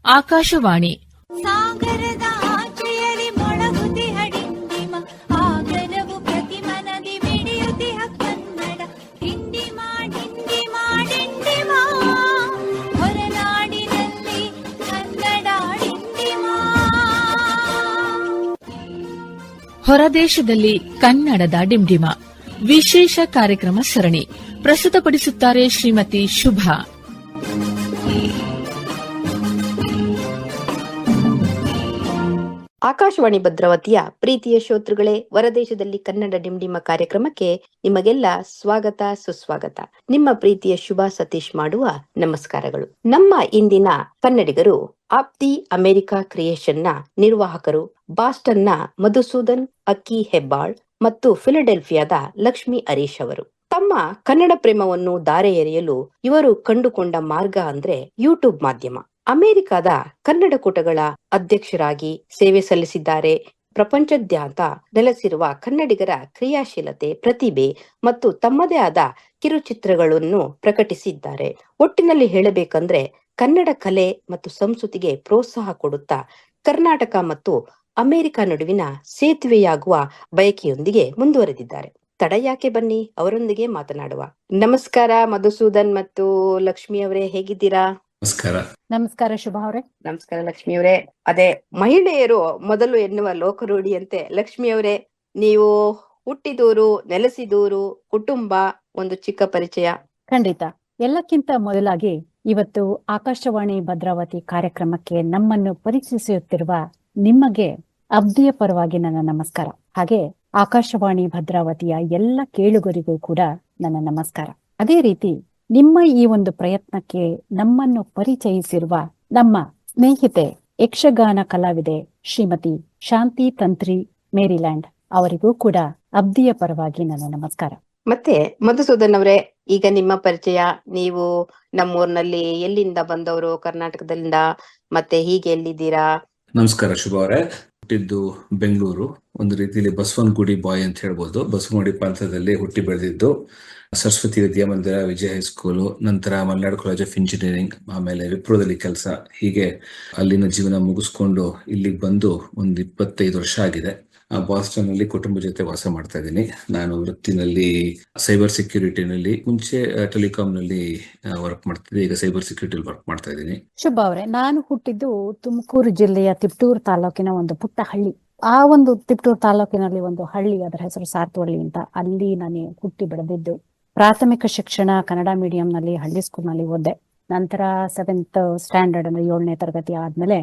ಆಕಾಶವಾಣಿ. ಸಾಗರದ ಆಚೆಯಲ್ಲಿ ಮೊಳಗುತಿಹ ಡಿಂಡಿಮ, ಆಗರವು ಪ್ರತಿ ಮನದಿ ಮಿಡಿಯುತಿಹ ಕನ್ನಡ. ಡಿಂಡಿಮ ಡಿಂಡಿಮ ಡಿಂಡಿಮ, ಹೊರನಾಡಿನಲ್ಲಿ ಕನ್ನಡ ಡಿಂಡಿಮ. ಹೊರದೇಶದಲ್ಲಿ ಕನ್ನಡದ ಡಿಂಡಿಮ ವಿಶೇಷ ಕಾರ್ಯಕ್ರಮ ಸರಣಿ ಪ್ರಸ್ತುತಪಡಿಸುತ್ತಾರೆ ಶ್ರೀಮತಿ ಶುಭಾ. ಆಕಾಶವಾಣಿ ಭದ್ರಾವತಿಯ ಪ್ರೀತಿಯ ಶ್ರೋತೃಗಳೇ, ಹೊರದೇಶದಲ್ಲಿ ಕನ್ನಡ ಡಿಂಡಿಮ ಕಾರ್ಯಕ್ರಮಕ್ಕೆ ನಿಮಗೆಲ್ಲ ಸ್ವಾಗತ ಸುಸ್ವಾಗತ. ನಿಮ್ಮ ಪ್ರೀತಿಯ ಶುಭಾ ಸತೀಶ್ ಮಾಡುವ ನಮಸ್ಕಾರಗಳು. ನಮ್ಮ ಇಂದಿನ ಕನ್ನಡಿಗರು ಆಪ್ತಿ ಅಮೆರಿಕಾ ಕ್ರಿಯೇಷನ್ ನ ನಿರ್ವಾಹಕರು, ಬಾಸ್ಟನ್ ನ ಮಧುಸೂದನ್ ಅಕ್ಕಿ ಹೆಬ್ಬಾಳ್ ಮತ್ತು ಫಿಲಡೆಲ್ಫಿಯಾದ ಲಕ್ಷ್ಮಿ ಹರೀಶ್ ಅವರು. ತಮ್ಮ ಕನ್ನಡ ಪ್ರೇಮವನ್ನು ದಾರೆ ಎರೆಯಲು ಇವರು ಕಂಡುಕೊಂಡ ಮಾರ್ಗ ಅಂದ್ರೆ ಯೂಟ್ಯೂಬ್ ಮಾಧ್ಯಮ. ಅಮೆರಿಕದ ಕನ್ನಡ ಕೂಟಗಳ ಅಧ್ಯಕ್ಷರಾಗಿ ಸೇವೆ ಸಲ್ಲಿಸಿದ್ದಾರೆ. ಪ್ರಪಂಚದಾದ್ಯಂತ ನೆಲೆಸಿರುವ ಕನ್ನಡಿಗರ ಕ್ರಿಯಾಶೀಲತೆ, ಪ್ರತಿಭೆ ಮತ್ತು ತಮ್ಮದೇ ಆದ ಕಿರುಚಿತ್ರಗಳನ್ನು ಪ್ರಕಟಿಸಿದ್ದಾರೆ. ಒಟ್ಟಿನಲ್ಲಿ ಹೇಳಬೇಕಂದ್ರೆ ಕನ್ನಡ ಕಲೆ ಮತ್ತು ಸಂಸ್ಕೃತಿಗೆ ಪ್ರೋತ್ಸಾಹ ಕೊಡುತ್ತಾ ಕರ್ನಾಟಕ ಮತ್ತು ಅಮೆರಿಕ ನಡುವಿನ ಸೇತುವೆಯಾಗುವ ಬಯಕೆಯೊಂದಿಗೆ ಮುಂದುವರೆದಿದ್ದಾರೆ. ತಡ ಯಾಕೆ, ಬನ್ನಿ ಅವರೊಂದಿಗೆ ಮಾತನಾಡುವ. ನಮಸ್ಕಾರ ಮಧುಸೂದನ್ ಮತ್ತು ಲಕ್ಷ್ಮಿ ಅವರೇ, ಹೇಗಿದ್ದೀರಾ? ನಮಸ್ಕಾರ. ನಮಸ್ಕಾರ ಶುಭಾ ಅವರೇ. ನಮಸ್ಕಾರ ಲಕ್ಷ್ಮಿ ಅವರೇ. ಅದೇ ಮಹಿಳೆಯರು ಮೊದಲು ಎನ್ನುವ ಲೋಕರೂಢಿಯಂತೆ ಲಕ್ಷ್ಮಿ ಅವರೇ, ನೀವು ಹುಟ್ಟಿದೂರು, ನೆಲೆಸಿದೂರು, ಕುಟುಂಬ, ಒಂದು ಚಿಕ್ಕ ಪರಿಚಯ. ಖಂಡಿತ. ಎಲ್ಲಕ್ಕಿಂತ ಮೊದಲಾಗಿ ಇವತ್ತು ಆಕಾಶವಾಣಿ ಭದ್ರಾವತಿ ಕಾರ್ಯಕ್ರಮಕ್ಕೆ ನಮ್ಮನ್ನು ಪರಿಚಯಿಸುತ್ತಿರುವ ನಿಮಗೆ ಅಬ್ದಿಯ ಪರವಾಗಿ ನನ್ನ ನಮಸ್ಕಾರ. ಹಾಗೆ ಆಕಾಶವಾಣಿ ಭದ್ರಾವತಿಯ ಎಲ್ಲ ಕೇಳುಗರಿಗೂ ಕೂಡ ನನ್ನ ನಮಸ್ಕಾರ. ಅದೇ ರೀತಿ ನಿಮ್ಮ ಈ ಒಂದು ಪ್ರಯತ್ನಕ್ಕೆ ನಮ್ಮನ್ನು ಪರಿಚಯಿಸಿರುವ ನಮ್ಮ ಸ್ನೇಹಿತೆ, ಯಕ್ಷಗಾನ ಕಲಾವಿದೆ ಶ್ರೀಮತಿ ಶಾಂತಿ ತಂತ್ರಿ ಮೇರಿಲ್ಯಾಂಡ್ ಅವರಿಗೂ ಕೂಡ ಅಬ್ದಿಯ ಪರವಾಗಿ ನನ್ನ ನಮಸ್ಕಾರ. ಮತ್ತೆ ಮಧುಸೂದನ್ ಅವರೇ, ಈಗ ನಿಮ್ಮ ಪರಿಚಯ. ನೀವು ನಮ್ಮೂರಿನಲ್ಲಿ ಎಲ್ಲಿಂದ ಬಂದವರು? ಕರ್ನಾಟಕದಿಂದ. ಮತ್ತೆ ಹೀಗೆ ಎಲ್ಲಿದ್ದೀರಾ? ನಮಸ್ಕಾರ ಶುಭಾ ಅವರೇ. ಹುಟ್ಟಿದ್ದು ಬೆಂಗಳೂರು, ಒಂದು ರೀತಿಯಲ್ಲಿ ಬಸವನಗುಡಿ ಬಾಯ್ ಅಂತ ಹೇಳ್ಬೋದು. ಬಸವನಗುಡಿ ಪ್ರಾಂತದಲ್ಲಿ ಹುಟ್ಟಿ ಬೆಳೆದಿದ್ದು. ಸರಸ್ವತಿ ವಿದ್ಯಾಮಂದಿರ, ವಿಜಯ ಹೈಸ್ಕೂಲು, ನಂತರ ಮಲ್ನಾಡ್ ಕಾಲೇಜ್ ಆಫ್ ಇಂಜಿನಿಯರಿಂಗ್, ಆಮೇಲೆ ವಿಪ್ರೋದಲ್ಲಿ ಕೆಲಸ. ಹೀಗೆ ಅಲ್ಲಿನ ಜೀವನ ಮುಗಿಸ್ಕೊಂಡು ಇಲ್ಲಿಗೆ ಬಂದು ಒಂದು 25 ವರ್ಷ ಆಗಿದೆ. ಬಾಸ್ಟನ್ ಅಲ್ಲಿ ಕುಟುಂಬ ಜೊತೆ ವಾಸ ಮಾಡ್ತಾ ಇದ್ದೀನಿ. ನಾನು ವೃತ್ತಿನಲ್ಲಿ ಸೈಬರ್ ಸೆಕ್ಯೂರಿಟಿನಲ್ಲಿ, ಮುಂಚೆ ಟೆಲಿಕಾಂ ನಲ್ಲಿ ವರ್ಕ್ ಮಾಡ್ತಿದ್ದೆ. ಈಗ ಸೈಬರ್ ಸೆಕ್ಯೂರಿಟಿ ವರ್ಕ್ ಮಾಡ್ತಾ ಇದ್ದೀನಿ. ಶುಭಾ ಅವರೇ, ನಾನು ಹುಟ್ಟಿದ್ದು ತುಮಕೂರು ಜಿಲ್ಲೆಯ ತಿಪ್ಟೂರು ತಾಲೂಕಿನ ಒಂದು ಪುಟ್ಟ ಹಳ್ಳಿ. ಆ ಒಂದು ತಿಪ್ಟೂರು ತಾಲೂಕಿನಲ್ಲಿ ಒಂದು ಹಳ್ಳಿ, ಅದರ ಹೆಸರು ಸಾರ್ತವಳ್ಳಿ ಅಂತ. ಅಲ್ಲಿ ನಾನು ಹುಟ್ಟಿ ಬೆಳೆದಿದ್ದು. ಪ್ರಾಥಮಿಕ ಶಿಕ್ಷಣ ಕನ್ನಡ ಮೀಡಿಯಂ ನಲ್ಲಿ, ಹಳ್ಳಿ ಸ್ಕೂಲ್ ನಲ್ಲಿ ಓದ್ದೆ. ನಂತರ 7th ಸ್ಟ್ಯಾಂಡರ್ಡ್ ಅಂದ್ರೆ 7ನೇ ತರಗತಿ ಆದ್ಮೇಲೆ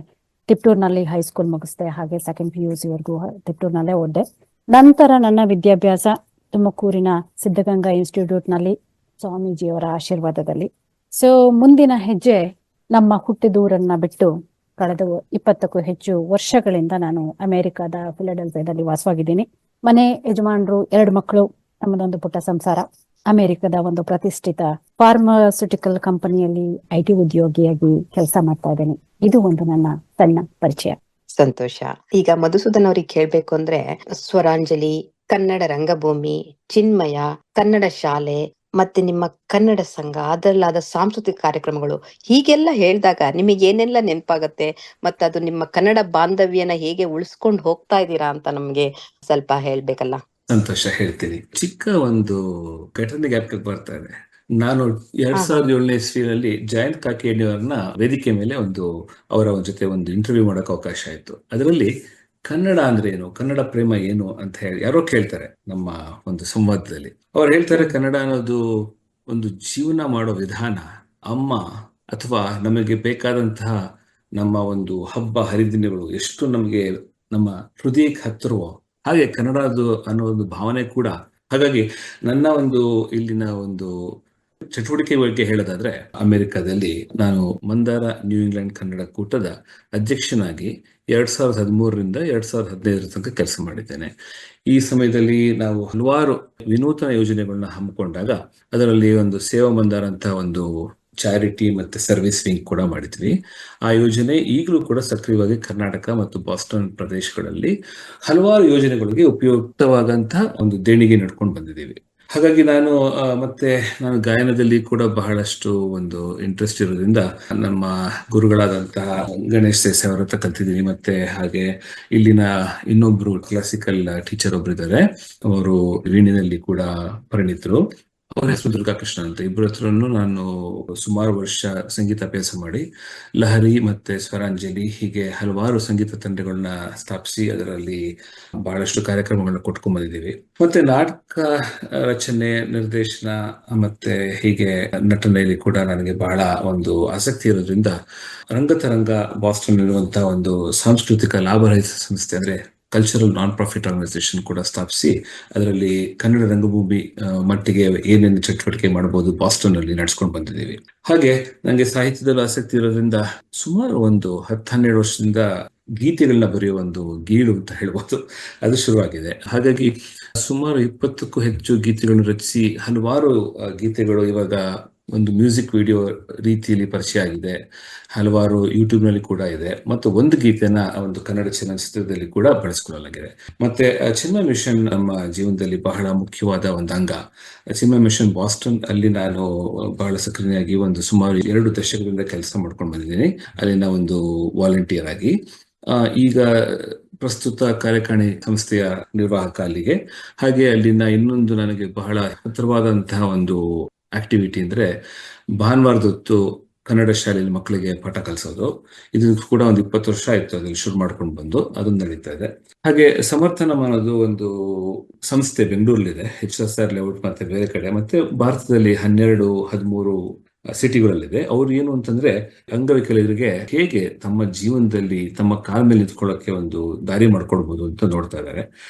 ತಿಪ್ಟೂರ್ನಲ್ಲಿ ಹೈಸ್ಕೂಲ್ ಮುಗಿಸ್ದೆ. ಹಾಗೆ 2nd PUC ವರೆಗೂ ತಿಪ್ಟೂರ್ನಲ್ಲೇ ಓದ್ದೆ. ನಂತರ ನನ್ನ ವಿದ್ಯಾಭ್ಯಾಸ ತುಮಕೂರಿನ ಸಿದ್ಧಗಂಗಾ ಇನ್ಸ್ಟಿಟ್ಯೂಟ್ ನಲ್ಲಿ, ಸ್ವಾಮೀಜಿಯವರ ಆಶೀರ್ವಾದದಲ್ಲಿ. ಸೊ ಮುಂದಿನ ಹೆಜ್ಜೆ ನಮ್ಮ ಹುಟ್ಟಿದೂರನ್ನ ಬಿಟ್ಟು ಕಳೆದ 20ಕ್ಕೂ ಹೆಚ್ಚು ವರ್ಷಗಳಿಂದ ನಾನು ಅಮೆರಿಕದ ಫಿಲಡೆಲ್ಫಿಯಾದಲ್ಲಿ ವಾಸವಾಗಿದ್ದೀನಿ. ಮನೆ ಯಜಮಾನರು, 2 ಮಕ್ಕಳು, ನಮ್ಮದೊಂದು ಪುಟ್ಟ ಸಂಸಾರ. ಅಮೆರಿಕದ ಒಂದು ಪ್ರತಿಷ್ಠಿತ ಫಾರ್ಮಾಸ್ಯೂಟಿಕಲ್ ಕಂಪನಿಯಲ್ಲಿ IT ಉದ್ಯೋಗಿಯಾಗಿ ಕೆಲಸ ಮಾಡ್ತಾ ಇದ್ದೇನೆ. ಇದು ಒಂದು ನನ್ನ ಸಣ್ಣ ಪರಿಚಯ. ಸಂತೋಷ. ಈಗ ಮಧುಸೂದನ್ ಅವ್ರಿಗೆ ಕೇಳ್ಬೇಕು ಅಂದ್ರೆ, ಸ್ವರಾಂಜಲಿ, ಕನ್ನಡ ರಂಗಭೂಮಿ, ಚಿನ್ಮಯ, ಕನ್ನಡ ಶಾಲೆ, ಮತ್ತೆ ನಿಮ್ಮ ಕನ್ನಡ ಸಂಘ, ಅದರಲ್ಲಾದ ಸಾಂಸ್ಕೃತಿಕ ಕಾರ್ಯಕ್ರಮಗಳು, ಹೀಗೆಲ್ಲ ಹೇಳಿದಾಗ ನಿಮಗೆ ಏನೆಲ್ಲ ನೆನಪಾಗತ್ತೆ? ಮತ್ತೆ ಅದು ನಿಮ್ಮ ಕನ್ನಡ ಬಾಂಧವ್ಯನ ಹೇಗೆ ಉಳಿಸ್ಕೊಂಡು ಹೋಗ್ತಾ ಇದ್ದೀರಾ ಅಂತ ನಮ್ಗೆ ಸ್ವಲ್ಪ ಹೇಳ್ಬೇಕಲ್ಲ. ಸಂತೋಷ, ಹೇಳ್ತೀನಿ. ಚಿಕ್ಕ ಒಂದು ಘಟನೆ ಜ್ಞಾಪಕಕ್ಕೆ ಬರ್ತಾ ಇದೆ. ನಾನು 2007ನೇ ಇಸ್ವಿನಲ್ಲಿ ಜಯಂತ್ ಕಾಕೇಣಿಯವರನ್ನ ವೇದಿಕೆ ಮೇಲೆ ಅವರ ಜೊತೆ ಒಂದು ಇಂಟರ್ವ್ಯೂ ಮಾಡಕ್ ಅವಕಾಶ ಆಯ್ತು. ಅದರಲ್ಲಿ ಕನ್ನಡ ಅಂದ್ರೆ ಏನು, ಕನ್ನಡ ಪ್ರೇಮ ಏನು ಅಂತ ಹೇಳಿ ಯಾರೋ ಕೇಳ್ತಾರೆ ನಮ್ಮ ಒಂದು ಸಂವಾದದಲ್ಲಿ. ಅವ್ರು ಹೇಳ್ತಾರೆ, ಕನ್ನಡ ಅನ್ನೋದು ಒಂದು ಜೀವನ ಮಾಡೋ ವಿಧಾನ, ಅಮ್ಮ ಅಥವಾ ನಮಗೆ ಬೇಕಾದಂತಹ ನಮ್ಮ ಒಂದು ಹಬ್ಬ ಹರಿದಿನಗಳು ಎಷ್ಟು ನಮಗೆ ನಮ್ಮ ಹೃದಯಕ್ಕೆ ಹತ್ತಿರವೋ ಹಾಗೆ ಕನ್ನಡದು ಅನ್ನೋ ಒಂದು ಭಾವನೆ ಕೂಡ. ಹಾಗಾಗಿ ನನ್ನ ಒಂದು ಇಲ್ಲಿನ ಒಂದು ಚಟುವಟಿಕೆ ಬಗ್ಗೆ ಹೇಳೋದಾದ್ರೆ, ಅಮೆರಿಕದಲ್ಲಿ ನಾನು ಮಂದಾರ ನ್ಯೂ ಇಂಗ್ಲೆಂಡ್ ಕನ್ನಡ ಕೂಟದ ಅಧ್ಯಕ್ಷನಾಗಿ 2013ರಿಂದ 2015 ತನಕ ಕೆಲಸ ಮಾಡಿದ್ದೇನೆ. ಈ ಸಮಯದಲ್ಲಿ ನಾವು ಹಲವಾರು ವಿನೂತನ ಯೋಜನೆಗಳನ್ನ ಹಮ್ಮಿಕೊಂಡಾಗ ಅದರಲ್ಲಿ ಒಂದು ಸೇವಾ ಮಂದಾರ ಅಂತ ಒಂದು ಚಾರಿಟಿ ಮತ್ತೆ ಸರ್ವಿಸ್ ವಿಂಗ್ ಕೂಡ ಮಾಡಿದ್ವಿ. ಆ ಯೋಜನೆ ಈಗಲೂ ಕೂಡ ಸಕ್ರಿಯವಾಗಿ ಕರ್ನಾಟಕ ಮತ್ತು ಬಾಸ್ಟನ್ ಪ್ರದೇಶಗಳಲ್ಲಿ ಹಲವಾರು ಯೋಜನೆಗಳಿಗೆ ಉಪಯುಕ್ತವಾದಂತಹ ಒಂದು ದೇಣಿಗೆ ನಡ್ಕೊಂಡು ಬಂದಿದ್ದೀವಿ. ಹಾಗಾಗಿ ಮತ್ತೆ ನಾನು ಗಾಯನದಲ್ಲಿ ಕೂಡ ಬಹಳಷ್ಟು ಒಂದು ಇಂಟ್ರೆಸ್ಟ್ ಇರೋದ್ರಿಂದ ನಮ್ಮ ಗುರುಗಳಾದಂತಹ ಗಣೇಶ್ ದೇಸಾಯಿ ಅವರ ಹತ್ರ ಕಲ್ತಿದ್ದೀನಿ. ಮತ್ತೆ ಹಾಗೆ ಇಲ್ಲಿನ ಇನ್ನೊಬ್ರು ಕ್ಲಾಸಿಕಲ್ ಟೀಚರ್ ಒಬ್ರು ಇದ್ದಾರೆ, ಅವರು ವೀಣೆಯಲ್ಲಿ ಕೂಡ ಪರಿಣಿತರು. ಅವರ ಹೆಸರು ದುರ್ಗಾಕೃಷ್ಣ ಅಂತ. ಇಬ್ಬರ ಹತ್ರನು ನಾನು ಸುಮಾರು ವರ್ಷ ಸಂಗೀತ ಅಭ್ಯಾಸ ಮಾಡಿ ಲಹರಿ ಮತ್ತೆ ಸ್ವರಾಂಜಲಿ ಹೀಗೆ ಹಲವಾರು ಸಂಗೀತ ತಂಡಗಳನ್ನ ಸ್ಥಾಪಿಸಿ ಅದರಲ್ಲಿ ಬಹಳಷ್ಟು ಕಾರ್ಯಕ್ರಮಗಳನ್ನ ಕೊಟ್ಕೊಂಡ್ ಬಂದಿದ್ದೀವಿ. ಮತ್ತೆ ನಾಟಕ ರಚನೆ, ನಿರ್ದೇಶನ ಮತ್ತೆ ಹೀಗೆ ನಟನೆಯಲ್ಲಿ ಕೂಡ ನನಗೆ ಬಹಳ ಒಂದು ಆಸಕ್ತಿ ಇರೋದ್ರಿಂದ ರಂಗತರಂಗ ಬಾಸ್ಟನ್ ಇರುವಂತಹ ಒಂದು ಸಾಂಸ್ಕೃತಿಕ ಲಾಭರಹಿತ ಸಂಸ್ಥೆ ಅಂದ್ರೆ ಕಲ್ಚರಲ್ ನಾನ್ ಪ್ರಾಫಿಟ್ ಆರ್ಗನೈಸೇಷನ್ ಕೂಡ ಸ್ಥಾಪಿಸಿ ಅದರಲ್ಲಿ ಕನ್ನಡ ರಂಗಭೂಮಿ ಮಟ್ಟಿಗೆ ಏನೇನು ಚಟುವಟಿಕೆ ಮಾಡಬಹುದು ಬಾಸ್ಟನ್ ಅಲ್ಲಿ ನಡ್ಸ್ಕೊಂಡು ಬಂದಿದ್ದೀವಿ. ಹಾಗೆ ನನಗೆ ಸಾಹಿತ್ಯದಲ್ಲಿ ಆಸಕ್ತಿ ಇರೋದ್ರಿಂದ ಸುಮಾರು ಒಂದು 10-12 ವರ್ಷದಿಂದ ಗೀತೆಗಳನ್ನ ಬರೆಯುವ ಒಂದು ಗೀಳು ಅಂತ ಹೇಳ್ಬೋದು, ಅದು ಶುರುವಾಗಿದೆ. ಹಾಗಾಗಿ ಸುಮಾರು 20ಕ್ಕೂ ಹೆಚ್ಚು ಗೀತೆಗಳನ್ನು ರಚಿಸಿ ಹಲವಾರು ಗೀತೆಗಳು ಇವಾಗ ಒಂದು ಮ್ಯೂಸಿಕ್ ವಿಡಿಯೋ ರೀತಿಯಲ್ಲಿ ಪರಿಚಯ ಆಗಿದೆ, ಹಲವಾರು ಯೂಟ್ಯೂಬ್ ನಲ್ಲಿ ಕೂಡ ಇದೆ. ಮತ್ತು ಒಂದು ಗೀತೆನ ಒಂದು ಕನ್ನಡ ಚಲನಚಿತ್ರದಲ್ಲಿ ಕೂಡ ಬಳಸ್ಕೊಳ್ಳಲಾಗಿದೆ. ಮತ್ತೆ ಚಿನ್ಮಯ ಮಿಷನ್ ನಮ್ಮ ಜೀವನದಲ್ಲಿ ಬಹಳ ಮುಖ್ಯವಾದ ಒಂದು ಅಂಗ. ಚಿನ್ಮಯ ಮಿಷನ್ ಬಾಸ್ಟನ್ ಅಲ್ಲಿ ನಾನು ಬಹಳ ಸಕ್ರಿಯವಾಗಿ ಒಂದು ಸುಮಾರು 2 ದಶಕದಿಂದ ಕೆಲಸ ಮಾಡ್ಕೊಂಡು ಬಂದಿದ್ದೀನಿ, ಅಲ್ಲಿನ ಒಂದು ವಾಲಂಟಿಯರ್ ಆಗಿ. ಈಗ ಪ್ರಸ್ತುತ ಕಾರ್ಯಕಾರಿ ಸಂಸ್ಥೆಯ ನಿರ್ವಾಹಕ ಅಲ್ಲಿಗೆ. ಹಾಗೆ ಅಲ್ಲಿನ ಇನ್ನೊಂದು ನನಗೆ ಬಹಳ ಹತ್ತಿರವಾದಂತಹ ಒಂದು ಆಕ್ಟಿವಿಟಿ ಅಂದ್ರೆ ಭಾನುವಾರದೊತ್ತು ಕನ್ನಡ ಶಾಲೆಯಲ್ಲಿ ಮಕ್ಕಳಿಗೆ ಪಾಠ ಕಲಿಸೋದು. ಇದು ಕೂಡ ಒಂದು 20 ವರ್ಷ ಆಯ್ತು ಅದ್ರಲ್ಲಿ ಶುರು ಮಾಡ್ಕೊಂಡು ಬಂದು, ಅದೊಂದು ನಡೀತಾ ಇದೆ. ಹಾಗೆ ಸಮರ್ಥನಂ ಅನ್ನೋದು ಒಂದು ಸಂಸ್ಥೆ ಬೆಂಗಳೂರಲ್ಲಿದೆ, HSR ಲೇಔಟ್ ಮತ್ತೆ ಬೇರೆ ಕಡೆ, ಮತ್ತೆ ಭಾರತದಲ್ಲಿ 12-13 ಸಿಟಿಗಳಲ್ಲಿದೆ. ಅವ್ರು ಏನು ಅಂತಂದ್ರೆ ಅಂಗವಿಕಲರಿಗೆ ಹೇಗೆ ತಮ್ಮ ಜೀವನದಲ್ಲಿ ತಮ್ಮ ಕಾಲ ಮೇಲೆ ನಿಂತ್ಕೊಳ್ಳೋಕೆ ಒಂದು ದಾರಿ ಮಾಡ್ಕೊಡ್ಬೋದು ಅಂತ ನೋಡ್ತಾ ಇದ್ದಾರೆ.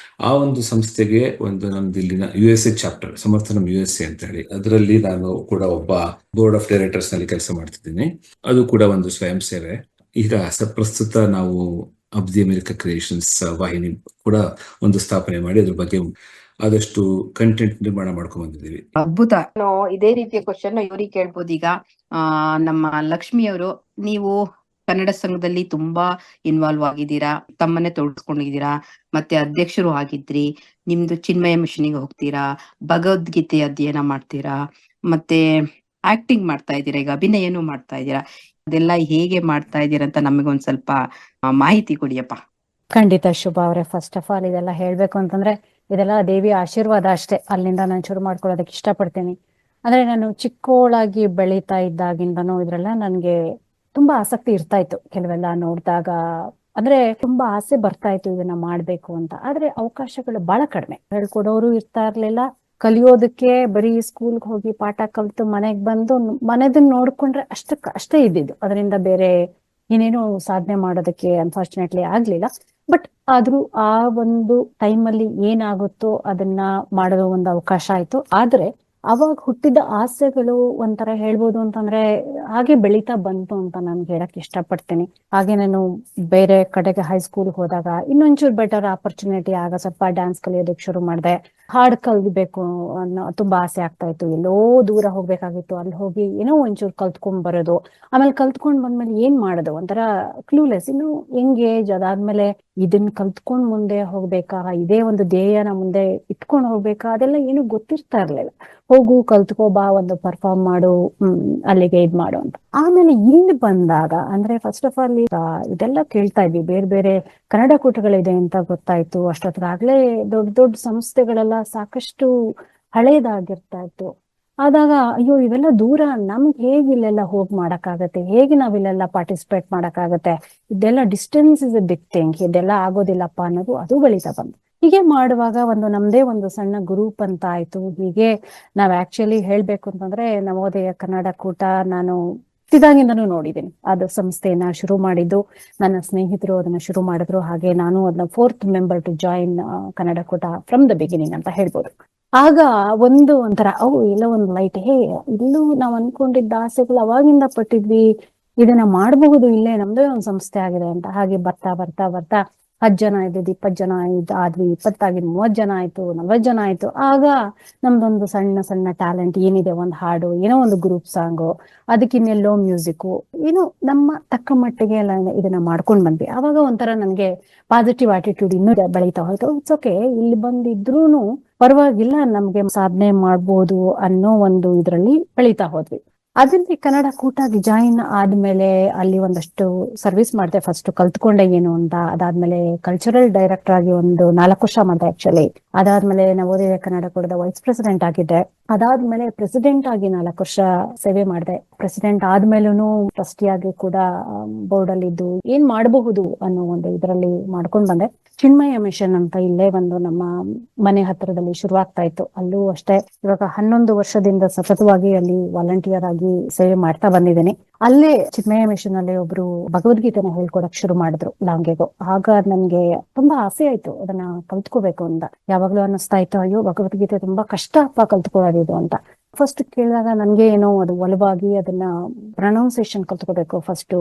ಆ ಒಂದು ಸಂಸ್ಥೆಗೆ ಒಂದು ನಮ್ದು ಇಲ್ಲಿನ USA ಚಾಪ್ಟರ್ ಸಮರ್ಥನಂ USA ಅಂತ ಹೇಳಿ, ಅದರಲ್ಲಿ ನಾನು ಕೂಡ ಒಬ್ಬ ಬೋರ್ಡ್ ಆಫ್ ಡೈರೆಕ್ಟರ್ಸ್ ನಲ್ಲಿ ಕೆಲಸ ಮಾಡ್ತಿದ್ದೀನಿ. ಅದು ಕೂಡ ಒಂದು ಸ್ವಯಂ ಸೇವೆ. ಈಗ ಪ್ರಸ್ತುತ ನಾವು ಅಬ್ದಿ ಅಮೆರಿಕ ಕ್ರಿಯೇಷನ್ಸ್ ವಾಹಿನಿ ಕೂಡ ಒಂದು ಸ್ಥಾಪನೆ ಮಾಡಿ ಅದ್ರ ಬಗ್ಗೆ ಆದಷ್ಟು ಕಂಟೆಂಟ್ ನಿರ್ಮಾಣ ಮಾಡ್ಕೊಂಡ್ ಬಂದಿದ್ದೀವಿ. ಅದ್ಭುತ. ಇದೇ ರೀತಿಯ ಕ್ವಶನ್ ಇವ್ರಿಗೆ ಕೇಳ್ಬೋದು. ಈಗ ನಮ್ಮ ಲಕ್ಷ್ಮಿಯವರು, ನೀವು ಕನ್ನಡ ಸಂಘದಲ್ಲಿ ತುಂಬಾ ಇನ್ವಾಲ್ವ್ ಆಗಿದ್ದೀರಾ, ತಮ್ಮನ್ನೇ ತೊಡಸ್ಕೊಂಡಿದ್ದೀರಾ, ಮತ್ತೆ ಅಧ್ಯಕ್ಷರು ಆಗಿದ್ರಿ, ನಿಮ್ದು ಚಿನ್ಮಯ ಮಿಷನ್ಗೆ ಹೋಗ್ತೀರಾ, ಭಗವದ್ಗೀತೆ ಅಧ್ಯಯನ ಮಾಡ್ತೀರಾ, ಮತ್ತೆ ಆಕ್ಟಿಂಗ್ ಮಾಡ್ತಾ ಇದ್ದೀರಾ, ಈಗ ಅಭಿನಯನೂ ಮಾಡ್ತಾ ಇದ್ದೀರಾ. ಅದೆಲ್ಲ ಹೇಗೆ ಮಾಡ್ತಾ ಇದ್ದೀರಾ ಅಂತ ನಮಗೊಂದ್ ಸ್ವಲ್ಪ ಮಾಹಿತಿ ಕೊಡಿಯಪ್ಪ. ಖಂಡಿತ ಶುಭ ಅವರೇ. ಫಸ್ಟ್ ಆಫ್ ಆಲ್ ಇದೆಲ್ಲ ಹೇಳ್ಬೇಕು ಅಂತಂದ್ರೆ ಇದೆಲ್ಲ ದೇವಿಯ ಆಶೀರ್ವಾದ ಅಷ್ಟೇ. ಅಲ್ಲಿಂದ ನಾನು ಶುರು ಮಾಡ್ಕೊಳ್ಳೋದಕ್ಕೆ ಇಷ್ಟಪಡ್ತೀನಿ. ಅಂದ್ರೆ ನಾನು ಚಿಕ್ಕೋಳಾಗಿ ಬೆಳೀತಾ ಇದ್ದಾಗಿಂದನೂ ಇದ್ರೆಲ್ಲ ನನ್ಗೆ ತುಂಬಾ ಆಸಕ್ತಿ ಇರ್ತಾ ಇತ್ತು. ಕೆಲವೆಲ್ಲ ನೋಡಿದಾಗ ಅಂದ್ರೆ ತುಂಬಾ ಆಸೆ ಬರ್ತಾ ಇತ್ತು ಇದನ್ನ ಮಾಡ್ಬೇಕು ಅಂತ. ಆದ್ರೆ ಅವಕಾಶಗಳು ಬಹಳ ಕಡಿಮೆ, ಹೇಳ್ಕೊಡೋರು ಇರ್ತಾ ಇರ್ಲಿಲ್ಲ. ಕಲಿಯೋದಕ್ಕೆ ಬರೀ ಸ್ಕೂಲ್ಗೆ ಹೋಗಿ ಪಾಠ ಕಲಿತು ಮನೆಗ್ ಬಂದು ಮನೆದನ್ನ ನೋಡ್ಕೊಂಡ್ರೆ ಅಷ್ಟೇ ಇದ್ದಿದ್ದು. ಅದರಿಂದ ಬೇರೆ ಏನೇನು ಸಾಧನೆ ಮಾಡೋದಕ್ಕೆ ಅನ್ಫಾರ್ಚುನೇಟ್ಲಿ ಆಗ್ಲಿಲ್ಲ. ಬಟ್ ಆದ್ರೂ ಆ ಒಂದು ಟೈಮಲ್ಲಿ ಏನಾಗುತ್ತೋ ಅದನ್ನ ಮಾಡೋದು ಒಂದು ಅವಕಾಶ ಆಯ್ತು. ಆದ್ರೆ ಅವಾಗ ಹುಟ್ಟಿದ ಆಸೆಗಳು ಒಂಥರ ಹೇಳ್ಬೋದು ಅಂತಂದ್ರೆ ಹಾಗೆ ಬೆಳೀತಾ ಬಂತು ಅಂತ ನಾನು ಹೇಳಕ್ ಇಷ್ಟಪಡ್ತೀನಿ. ಹಾಗೆ ನಾನು ಬೇರೆ ಕಡೆಗೆ ಹೈಸ್ಕೂಲ್ ಹೋದಾಗ ಇನ್ನೊಂಚೂರು ಬೆಟರ್ ಆಪರ್ಚುನಿಟಿ, ಆಗ ಸ್ವಲ್ಪ ಡ್ಯಾನ್ಸ್ ಕಲಿಯೋದಕ್ಕೆ ಶುರು ಮಾಡಿದೆ. ಹಾಡ್ ಕಲಿಬೇಕು ಅನ್ನೋ ತುಂಬಾ ಆಸೆ ಆಗ್ತಾ ಇತ್ತು. ಎಲ್ಲೋ ದೂರ ಹೋಗ್ಬೇಕಾಗಿತ್ತು, ಅಲ್ಲಿ ಹೋಗಿ ಏನೋ ಒಂಚೂರು ಕಲ್ತ್ಕೊಂಡ್ ಬರೋದು. ಆಮೇಲೆ ಕಲ್ತ್ಕೊಂಡ್ ಬಂದ್ಮೇಲೆ ಏನ್ ಮಾಡೋದು ಒಂಥರ ಕ್ಲೂಲೆಸ್. ಇನ್ನು ಎಂಗೇಜ್ ಅದಾದ್ಮೇಲೆ ಇದನ್ನ ಕಲ್ತ್ಕೊಂಡ್ ಮುಂದೆ ಹೋಗ್ಬೇಕಾ, ಇದೇ ಒಂದು ಧ್ಯೇಯನ ಮುಂದೆ ಇಟ್ಕೊಂಡ್ ಹೋಗ್ಬೇಕಾ, ಅದೆಲ್ಲ ಏನು ಗೊತ್ತಿರ್ತಾ ಇರ್ಲಿಲ್ಲ. ಹೋಗು ಕಲ್ತ್ಕೋ ಬಾ, ಒಂದು ಪರ್ಫಾರ್ಮ್ ಮಾಡು, ಅಲ್ಲಿಗೆ ಇದ್ ಮಾಡು ಅಂತ. ಆಮೇಲೆ ಇಲ್ಲಿ ಬಂದಾಗ ಅಂದ್ರೆ ಫಸ್ಟ್ ಆಫ್ ಆಲ್ ಇದೆಲ್ಲ ಕೇಳ್ತಾ ಇದ್ವಿ, ಬೇರೆ ಬೇರೆ ಕನ್ನಡ ಕೂಟಗಳಿದೆ ಅಂತ ಗೊತ್ತಾಯ್ತು. ಅಷ್ಟೊತ್ತಿಗಾಗ್ಲೇ ದೊಡ್ಡ ದೊಡ್ಡ ಸಂಸ್ಥೆಗಳೆಲ್ಲ ಸಾಕಷ್ಟು ಹಳೇದಾಗಿರ್ತಾ ಇತ್ತು. ಆದಾಗ ಅಯ್ಯೋ ಇವೆಲ್ಲ ದೂರ, ನಮ್ಗೆ ಹೇಗೆ ಇಲ್ಲೆಲ್ಲ ಹೋಗಿ ಮಾಡಕ್ಕಾಗತ್ತೆ, ಹೇಗೆ ನಾವಿಲ್ಲೆಲ್ಲ ಪಾರ್ಟಿಸಿಪೇಟ್ ಮಾಡಕ್ಕಾಗತ್ತೆ, ಇದೆಲ್ಲ distance is a big thing, ಇದೆಲ್ಲ ಆಗೋದಿಲ್ಲಪ್ಪ ಅನ್ನೋದು ಅದು ಬೆಳೀತಾ ಬಂತು. ಹೀಗೆ ಮಾಡುವಾಗ ನಮ್ದೇ ಒಂದು ಸಣ್ಣ ಗ್ರೂಪ್ ಅಂತ ಆಯ್ತು. ಹೀಗೆ ನಾವ್ ಆಕ್ಚುಲಿ ಹೇಳ್ಬೇಕು ಅಂತಂದ್ರೆ ನವೋದಯ ಕನ್ನಡ ಕೂಟ ನಾನು ಇದಾಗಿಂದನೂ ನೋಡಿದ್ದೀನಿ. ಅದು ಸಂಸ್ಥೆಯನ್ನ ಶುರು ಮಾಡಿದ್ದು ನನ್ನ ಸ್ನೇಹಿತರು ಅದನ್ನ ಶುರು ಮಾಡಿದ್ರು. ಹಾಗೆ ನಾನು ಅದನ್ನ 4th member to join Kannada ಕೂಟ ಫ್ರಮ್ ದ ಬಿಗಿನಿಂಗ್ ಅಂತ ಹೇಳ್ಬೋದು. ಆಗ ಒಂಥರ ಎಲ್ಲ ಒಂದು ಲೈಟ್, ಇಲ್ಲೂ ನಾವ್ ಅನ್ಕೊಂಡಿದ್ದ ಆಸೆಗಳು ಅವಾಗಿಂದ ಪಟ್ಟಿದ್ವಿ, ಇದನ್ನ ಮಾಡಬಹುದು, ಇಲ್ಲೇ ನಮ್ದೇ ಒಂದು ಸಂಸ್ಥೆ ಆಗಿದೆ ಅಂತ. ಹಾಗೆ ಬರ್ತಾ ಬರ್ತಾ ಬರ್ತಾ 10 ಜನ ಇದ್ದಿದ್ದು 20 ಜನ ಆದ್ವಿ, 20 ಆಗಿ 30 ಜನ ಆಯ್ತು, 40 ಜನ ಆಯ್ತು. ಆಗ ನಮ್ದೊಂದು ಸಣ್ಣ ಸಣ್ಣ ಟ್ಯಾಲೆಂಟ್ ಏನಿದೆ, ಒಂದು ಹಾಡು, ಏನೋ ಒಂದು ಗ್ರೂಪ್ ಸಾಂಗು, ಅದಕ್ಕಿನ್ನೆಲ್ಲೋ ಮ್ಯೂಸಿಕ್, ಏನು ನಮ್ಮ ತಕ್ಕ ಮಟ್ಟಿಗೆ ಎಲ್ಲ ಇದನ್ನ ಮಾಡ್ಕೊಂಡ್ ಬಂದ್ವಿ. ಅವಾಗ ಒಂಥರ ನನ್ಗೆ ಪಾಸಿಟಿವ್ ಆಟಿಟ್ಯೂಡ್ ಇನ್ನೂ ಬೆಳೀತಾ ಹೋಯ್ತು. ಇಟ್ಸ್ ಓಕೆ, ಇಲ್ಲಿ ಬಂದಿದ್ರೂನು ಪರವಾಗಿಲ್ಲ, ನಮ್ಗೆ ಸಾಧನೆ ಮಾಡ್ಬೋದು ಅನ್ನೋ ಒಂದು ಇದ್ರಲ್ಲಿ ಬೆಳೀತಾ ಹೋದ್ವಿ. ಅದಲ್ಲಿ ಕನ್ನಡ ಕೂಟಾಗಿ ಜಾಯಿನ್ ಆದ್ಮೇಲೆ ಅಲ್ಲಿ ಒಂದಷ್ಟು ಸರ್ವಿಸ್ ಮಾಡಿದೆ. ಫಸ್ಟ್ ಕಲ್ತ್ಕೊಂಡೆ ಏನು ಅಂತ, ಅದಾದ್ಮೇಲೆ ಕಲ್ಚರಲ್ ಡೈರೆಕ್ಟರ್ ಆಗಿ ಒಂದು 4 ವರ್ಷ ಮಾಡಿದೆ ಆಕ್ಚುಲಿ. ಅದಾದ್ಮೇಲೆ ನವೋದಯ ಕನ್ನಡ ಕೂಡದ ವೈಸ್ ಪ್ರೆಸಿಡೆಂಟ್ ಆಗಿದ್ದೆ. ಅದಾದ್ಮೇಲೆ ಪ್ರೆಸಿಡೆಂಟ್ ಆಗಿ 4 ವರ್ಷ ಸೇವೆ ಮಾಡಿದೆ. ಪ್ರೆಸಿಡೆಂಟ್ ಆದ್ಮೇಲೂ ಟ್ರಸ್ಟಿಯಾಗಿ ಕೂಡ ಬೋರ್ಡ್ ಅಲ್ಲಿ ಇದ್ದು ಏನ್ ಮಾಡಬಹುದು ಅನ್ನೋ ಒಂದು ಇದರಲ್ಲಿ ಮಾಡ್ಕೊಂಡ್ ಬಂದೆ. ಚಿನ್ಮಯ ಮಿಷನ್ ಅಂತ ಇಲ್ಲೇ ಒಂದು ನಮ್ಮ ಮನೆ ಹತ್ತಿರದಲ್ಲಿ ಶುರುವಾಗ್ತಾ ಇತ್ತು. ಅಲ್ಲೂ ಅಷ್ಟೇ ಇವಾಗ 11 ವರ್ಷದಿಂದ ಸತತವಾಗಿ ಅಲ್ಲಿ ವಾಲಂಟಿಯರ್ ಆಗಿ ಸೇವೆ ಮಾಡ್ತಾ ಬಂದಿದ್ದೇನೆ. ಅಲ್ಲೇ ಚಿನ್ಮಯ ಮಿಷನ್ ಅಲ್ಲಿ ಒಬ್ರು ಭಗವದ್ಗೀತೆನ ಹೇಳ್ಕೊಡಕ್ ಶುರು ಮಾಡಿದ್ರು ಲಾಂಗೆಗೋ. ಆಗ ನನ್ಗೆ ತುಂಬಾ ಆಸೆ ಆಯ್ತು ಅದನ್ನ ಕಲ್ತ್ಕೋಬೇಕು ಅಂತ. ಯಾವಾಗ್ಲೂ ಅನ್ನಿಸ್ತಾ ಇತ್ತು, ಅಯ್ಯೋ ಭಗವದ್ಗೀತೆ ತುಂಬಾ ಕಷ್ಟ ಅಪ್ಪ ಕಲ್ತ್ಕೊಳ್ಳೋದು ಅಂತ. ಫಸ್ಟ್ ಕೇಳಿದಾಗ ನನ್ಗೆ ಏನೋ ಅದು ಒಲವಾಗಿ ಅದನ್ನ ಪ್ರೊನೌನ್ಸಿಯೇಷನ್ ಕಲ್ತ್ಕೋಬೇಕು ಫಸ್ಟ್.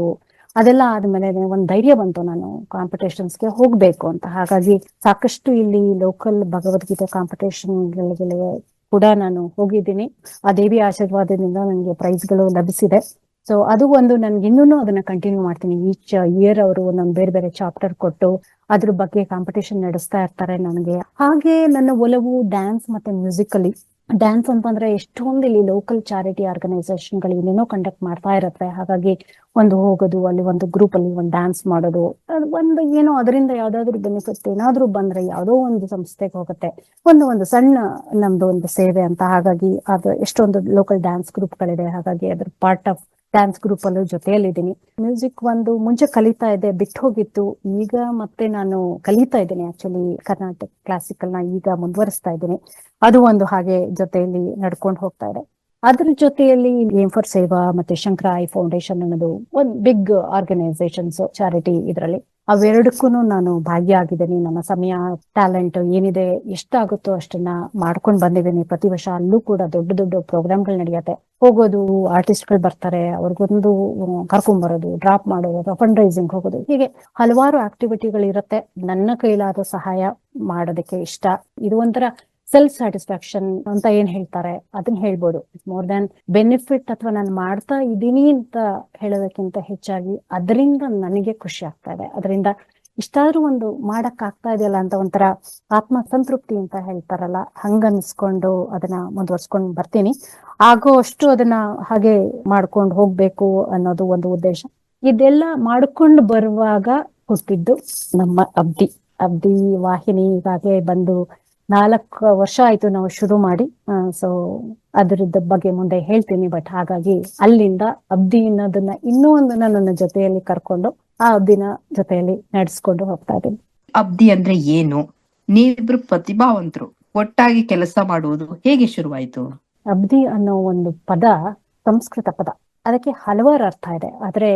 ಅದೆಲ್ಲ ಆದ್ಮೇಲೆ ಒಂದ್ ಧೈರ್ಯ ಬಂತು, ನಾನು ಕಾಂಪಿಟೇಷನ್ಸ್ಗೆ ಹೋಗ್ಬೇಕು ಅಂತ. ಹಾಗಾಗಿ ಸಾಕಷ್ಟು ಇಲ್ಲಿ ಲೋಕಲ್ ಭಗವದ್ಗೀತೆ ಕಾಂಪಿಟೇಷನ್ಗಳಿಗೆ ಕೂಡ ನಾನು ಹೋಗಿದ್ದೀನಿ. ಆ ದೇವಿ ಆಶೀರ್ವಾದದಿಂದ ನನಗೆ ಪ್ರೈಸ್ಗಳು ಲಭಿಸಿದೆ. ಸೊ ಅದು ಒಂದು ನನ್ಗೆ ಇನ್ನೂ ಅದನ್ನ ಕಂಟಿನ್ಯೂ ಮಾಡ್ತೀನಿ. ಈಚ್ ಇಯರ್ ಅವರು ಒಂದೊಂದು ಬೇರೆ ಬೇರೆ ಚಾಪ್ಟರ್ ಕೊಟ್ಟು ಅದ್ರ ಬಗ್ಗೆ ಕಾಂಪಿಟೇಷನ್ ನಡೆಸ್ತಾ ಇರ್ತಾರೆ ನನಗೆ. ಹಾಗೆ ನನ್ನ ಒಲವು ಡ್ಯಾನ್ಸ್ ಮತ್ತೆ ಮ್ಯೂಸಿಕಲಿ. ಡ್ಯಾನ್ಸ್ ಅಂತಂದ್ರೆ ಎಷ್ಟೊಂದು ಇಲ್ಲಿ ಲೋಕಲ್ ಚಾರಿಟಿ ಆರ್ಗನೈಸೇಷನ್ ಗಳು ಏನೇನೋ ಕಂಡಕ್ಟ್ ಮಾಡ್ತಾ ಇರತ್ತೆ. ಹಾಗಾಗಿ ಒಂದು ಹೋಗೋದು, ಅಲ್ಲಿ ಒಂದು ಗ್ರೂಪ್ ಅಲ್ಲಿ ಒಂದು ಡ್ಯಾನ್ಸ್ ಮಾಡೋದು, ಒಂದು ಏನೋ ಅದರಿಂದ ಯಾವ್ದಾದ್ರು ಬೆನಿಫಿಟ್ ಏನಾದ್ರು ಬಂದ್ರೆ ಯಾವ್ದೋ ಒಂದು ಸಂಸ್ಥೆಗೆ ಹೋಗುತ್ತೆ, ಒಂದು ಸಣ್ಣ ನಮ್ದು ಒಂದು ಸೇವೆ ಅಂತ. ಹಾಗಾಗಿ ಅದು ಎಷ್ಟೊಂದು ಲೋಕಲ್ ಡ್ಯಾನ್ಸ್ ಗ್ರೂಪ್ ಗಳಿದೆ. ಹಾಗಾಗಿ ಅದ್ರ ಪಾರ್ಟ್ ಆಫ್ ಡ್ಯಾನ್ಸ್ ಗ್ರೂಪ್ ಅಲ್ಲೂ ಜೊತೆಯಲ್ಲಿದ್ದೀನಿ. ಮ್ಯೂಸಿಕ್ ಒಂದು ಮುಂಚೆ ಕಲಿತಾ ಇದ್ದೆ, ಬಿಟ್ಟು ಹೋಗಿತ್ತು. ಈಗ ಮತ್ತೆ ನಾನು ಕಲಿತಾ ಇದ್ದೀನಿ ಆಕ್ಚುಲಿ ಕರ್ನಾಟಕ ಕ್ಲಾಸಿಕಲ್ ನ ಈಗ ಮುಂದುವರಿಸ್ತಾ ಇದ್ದೀನಿ. ಅದು ಒಂದು ಹಾಗೆ ಜೊತೆಯಲ್ಲಿ ನಡ್ಕೊಂಡು ಹೋಗ್ತಾ ಇದೆ. ಅದ್ರ ಜೊತೆಯಲ್ಲಿ ಏಮ್ ಫಾರ್ ಸೇವಾ ಮತ್ತೆ ಶಂಕರ ಐ ಫೌಂಡೇಶನ್ ಅನ್ನೋದು ಒಂದು ಬಿಗ್ ಆರ್ಗನೈಸೇಷನ್ಸ್ ಚಾರಿಟಿ ಇದರಲ್ಲಿ. ಅವೆರಡಕ್ಕೂ ನಾನು ಭಾಗಿಯಾಗಿದ್ದೀನಿ. ನನ್ನ ಸಮಯ ಟ್ಯಾಲೆಂಟ್ ಏನಿದೆ ಎಷ್ಟಾಗುತ್ತೋ ಅಷ್ಟನ್ನ ಮಾಡ್ಕೊಂಡು ಬಂದಿದ್ದೀನಿ. ಪ್ರತಿ ವರ್ಷ ಅಲ್ಲೂ ಕೂಡ ದೊಡ್ಡ ದೊಡ್ಡ ಪ್ರೋಗ್ರಾಮ್ಗಳು ನಡೆಯುತ್ತೆ. ಹೋಗೋದು, ಆರ್ಟಿಸ್ಟ್ಗಳು ಬರ್ತಾರೆ, ಅವ್ರಿಗೊಂದು ಕರ್ಕೊಂಡ್ ಬರೋದು, ಡ್ರಾಪ್ ಮಾಡೋದು, ಫಂಡ್ ರೈಸಿಂಗ್ ಹೋಗೋದು, ಹೀಗೆ ಹಲವಾರು ಆಕ್ಟಿವಿಟಿಗಳು ಇರುತ್ತೆ. ನನ್ನ ಕೈಲಾದ ಸಹಾಯ ಮಾಡೋದಕ್ಕೆ ಇಷ್ಟ. ಇದು ಒಂಥರ ಸೆಲ್ಫ್ ಸ್ಯಾಟಿಸ್ಫ್ಯಾಕ್ಷನ್ ಅಂತ ಏನ್ ಹೇಳ್ತಾರೆ ಅದನ್ನ ಹೇಳ್ಬೋದು. ಮೋರ್ ದ್ಯಾನ್ ಬೆನಿಫಿಟ್ ಅಥವಾ ನಾನು ಮಾಡ್ತಾ ಇದ್ದೀನಿ ಅಂತ ಹೇಳೋದಕ್ಕಿಂತ ಹೆಚ್ಚಾಗಿ ಅದರಿಂದ ನನಗೆ ಖುಷಿ ಆಗ್ತಾ ಇದೆ. ಅದರಿಂದ ಇಷ್ಟಾದ್ರೂ ಒಂದು ಮಾಡಕ್ ಆಗ್ತಾ ಇದೆಯಲ್ಲ ಅಂತ ಒಂಥರ ಆತ್ಮ ಸಂತೃಪ್ತಿ ಅಂತ ಹೇಳ್ತಾರಲ್ಲ, ಹಂಗನ್ಸ್ಕೊಂಡು ಅದನ್ನ ಮುಂದುವರ್ಸ್ಕೊಂಡ್ ಬರ್ತೀನಿ. ಆಗೋ ಅಷ್ಟು ಅದನ್ನ ಹಾಗೆ ಮಾಡ್ಕೊಂಡು ಹೋಗ್ಬೇಕು ಅನ್ನೋದು ಒಂದು ಉದ್ದೇಶ. ಇದೆಲ್ಲ ಮಾಡ್ಕೊಂಡು ಬರುವಾಗ ಹುಟ್ಟಿದ್ದು ನಮ್ಮ ಅಬ್ದಿ ವಾಹಿನಿ. ಈಗಾಗಲೇ ಬಂದು 4 ವರ್ಷ ಆಯ್ತು ನಾವು ಶುರು ಮಾಡಿ. ಸೊ ಅದರದ ಬಗ್ಗೆ ಮುಂದೆ ಹೇಳ್ತೀನಿ. ಬಟ್ ಹಾಗಾಗಿ ಅಲ್ಲಿಂದ ಅಬ್ದಿ ಅನ್ನೋದನ್ನ ಇನ್ನೂ ಒಂದು ನನ್ನ ಜೊತೆಯಲ್ಲಿ ಕರ್ಕೊಂಡು ಆ ಅಬ್ದಿನ ಜೊತೆಯಲ್ಲಿ ನಡೆಸ್ಕೊಂಡು ಹೋಗ್ತಾ ಇದ್ದೀನಿ. ಅಬ್ದಿ ಅಂದ್ರೆ ಏನು? ನೀವಿಬ್ರು ಪ್ರತಿಭಾವಂತರು ಒಟ್ಟಾಗಿ ಕೆಲಸ ಮಾಡುವುದು ಹೇಗೆ ಶುರುವಾಯ್ತು? ಅಬ್ದಿ ಅನ್ನೋ ಒಂದು ಪದ ಸಂಸ್ಕೃತ ಪದ. ಅದಕ್ಕೆ ಹಲವಾರು ಅರ್ಥ ಇದೆ. ಆದ್ರೆ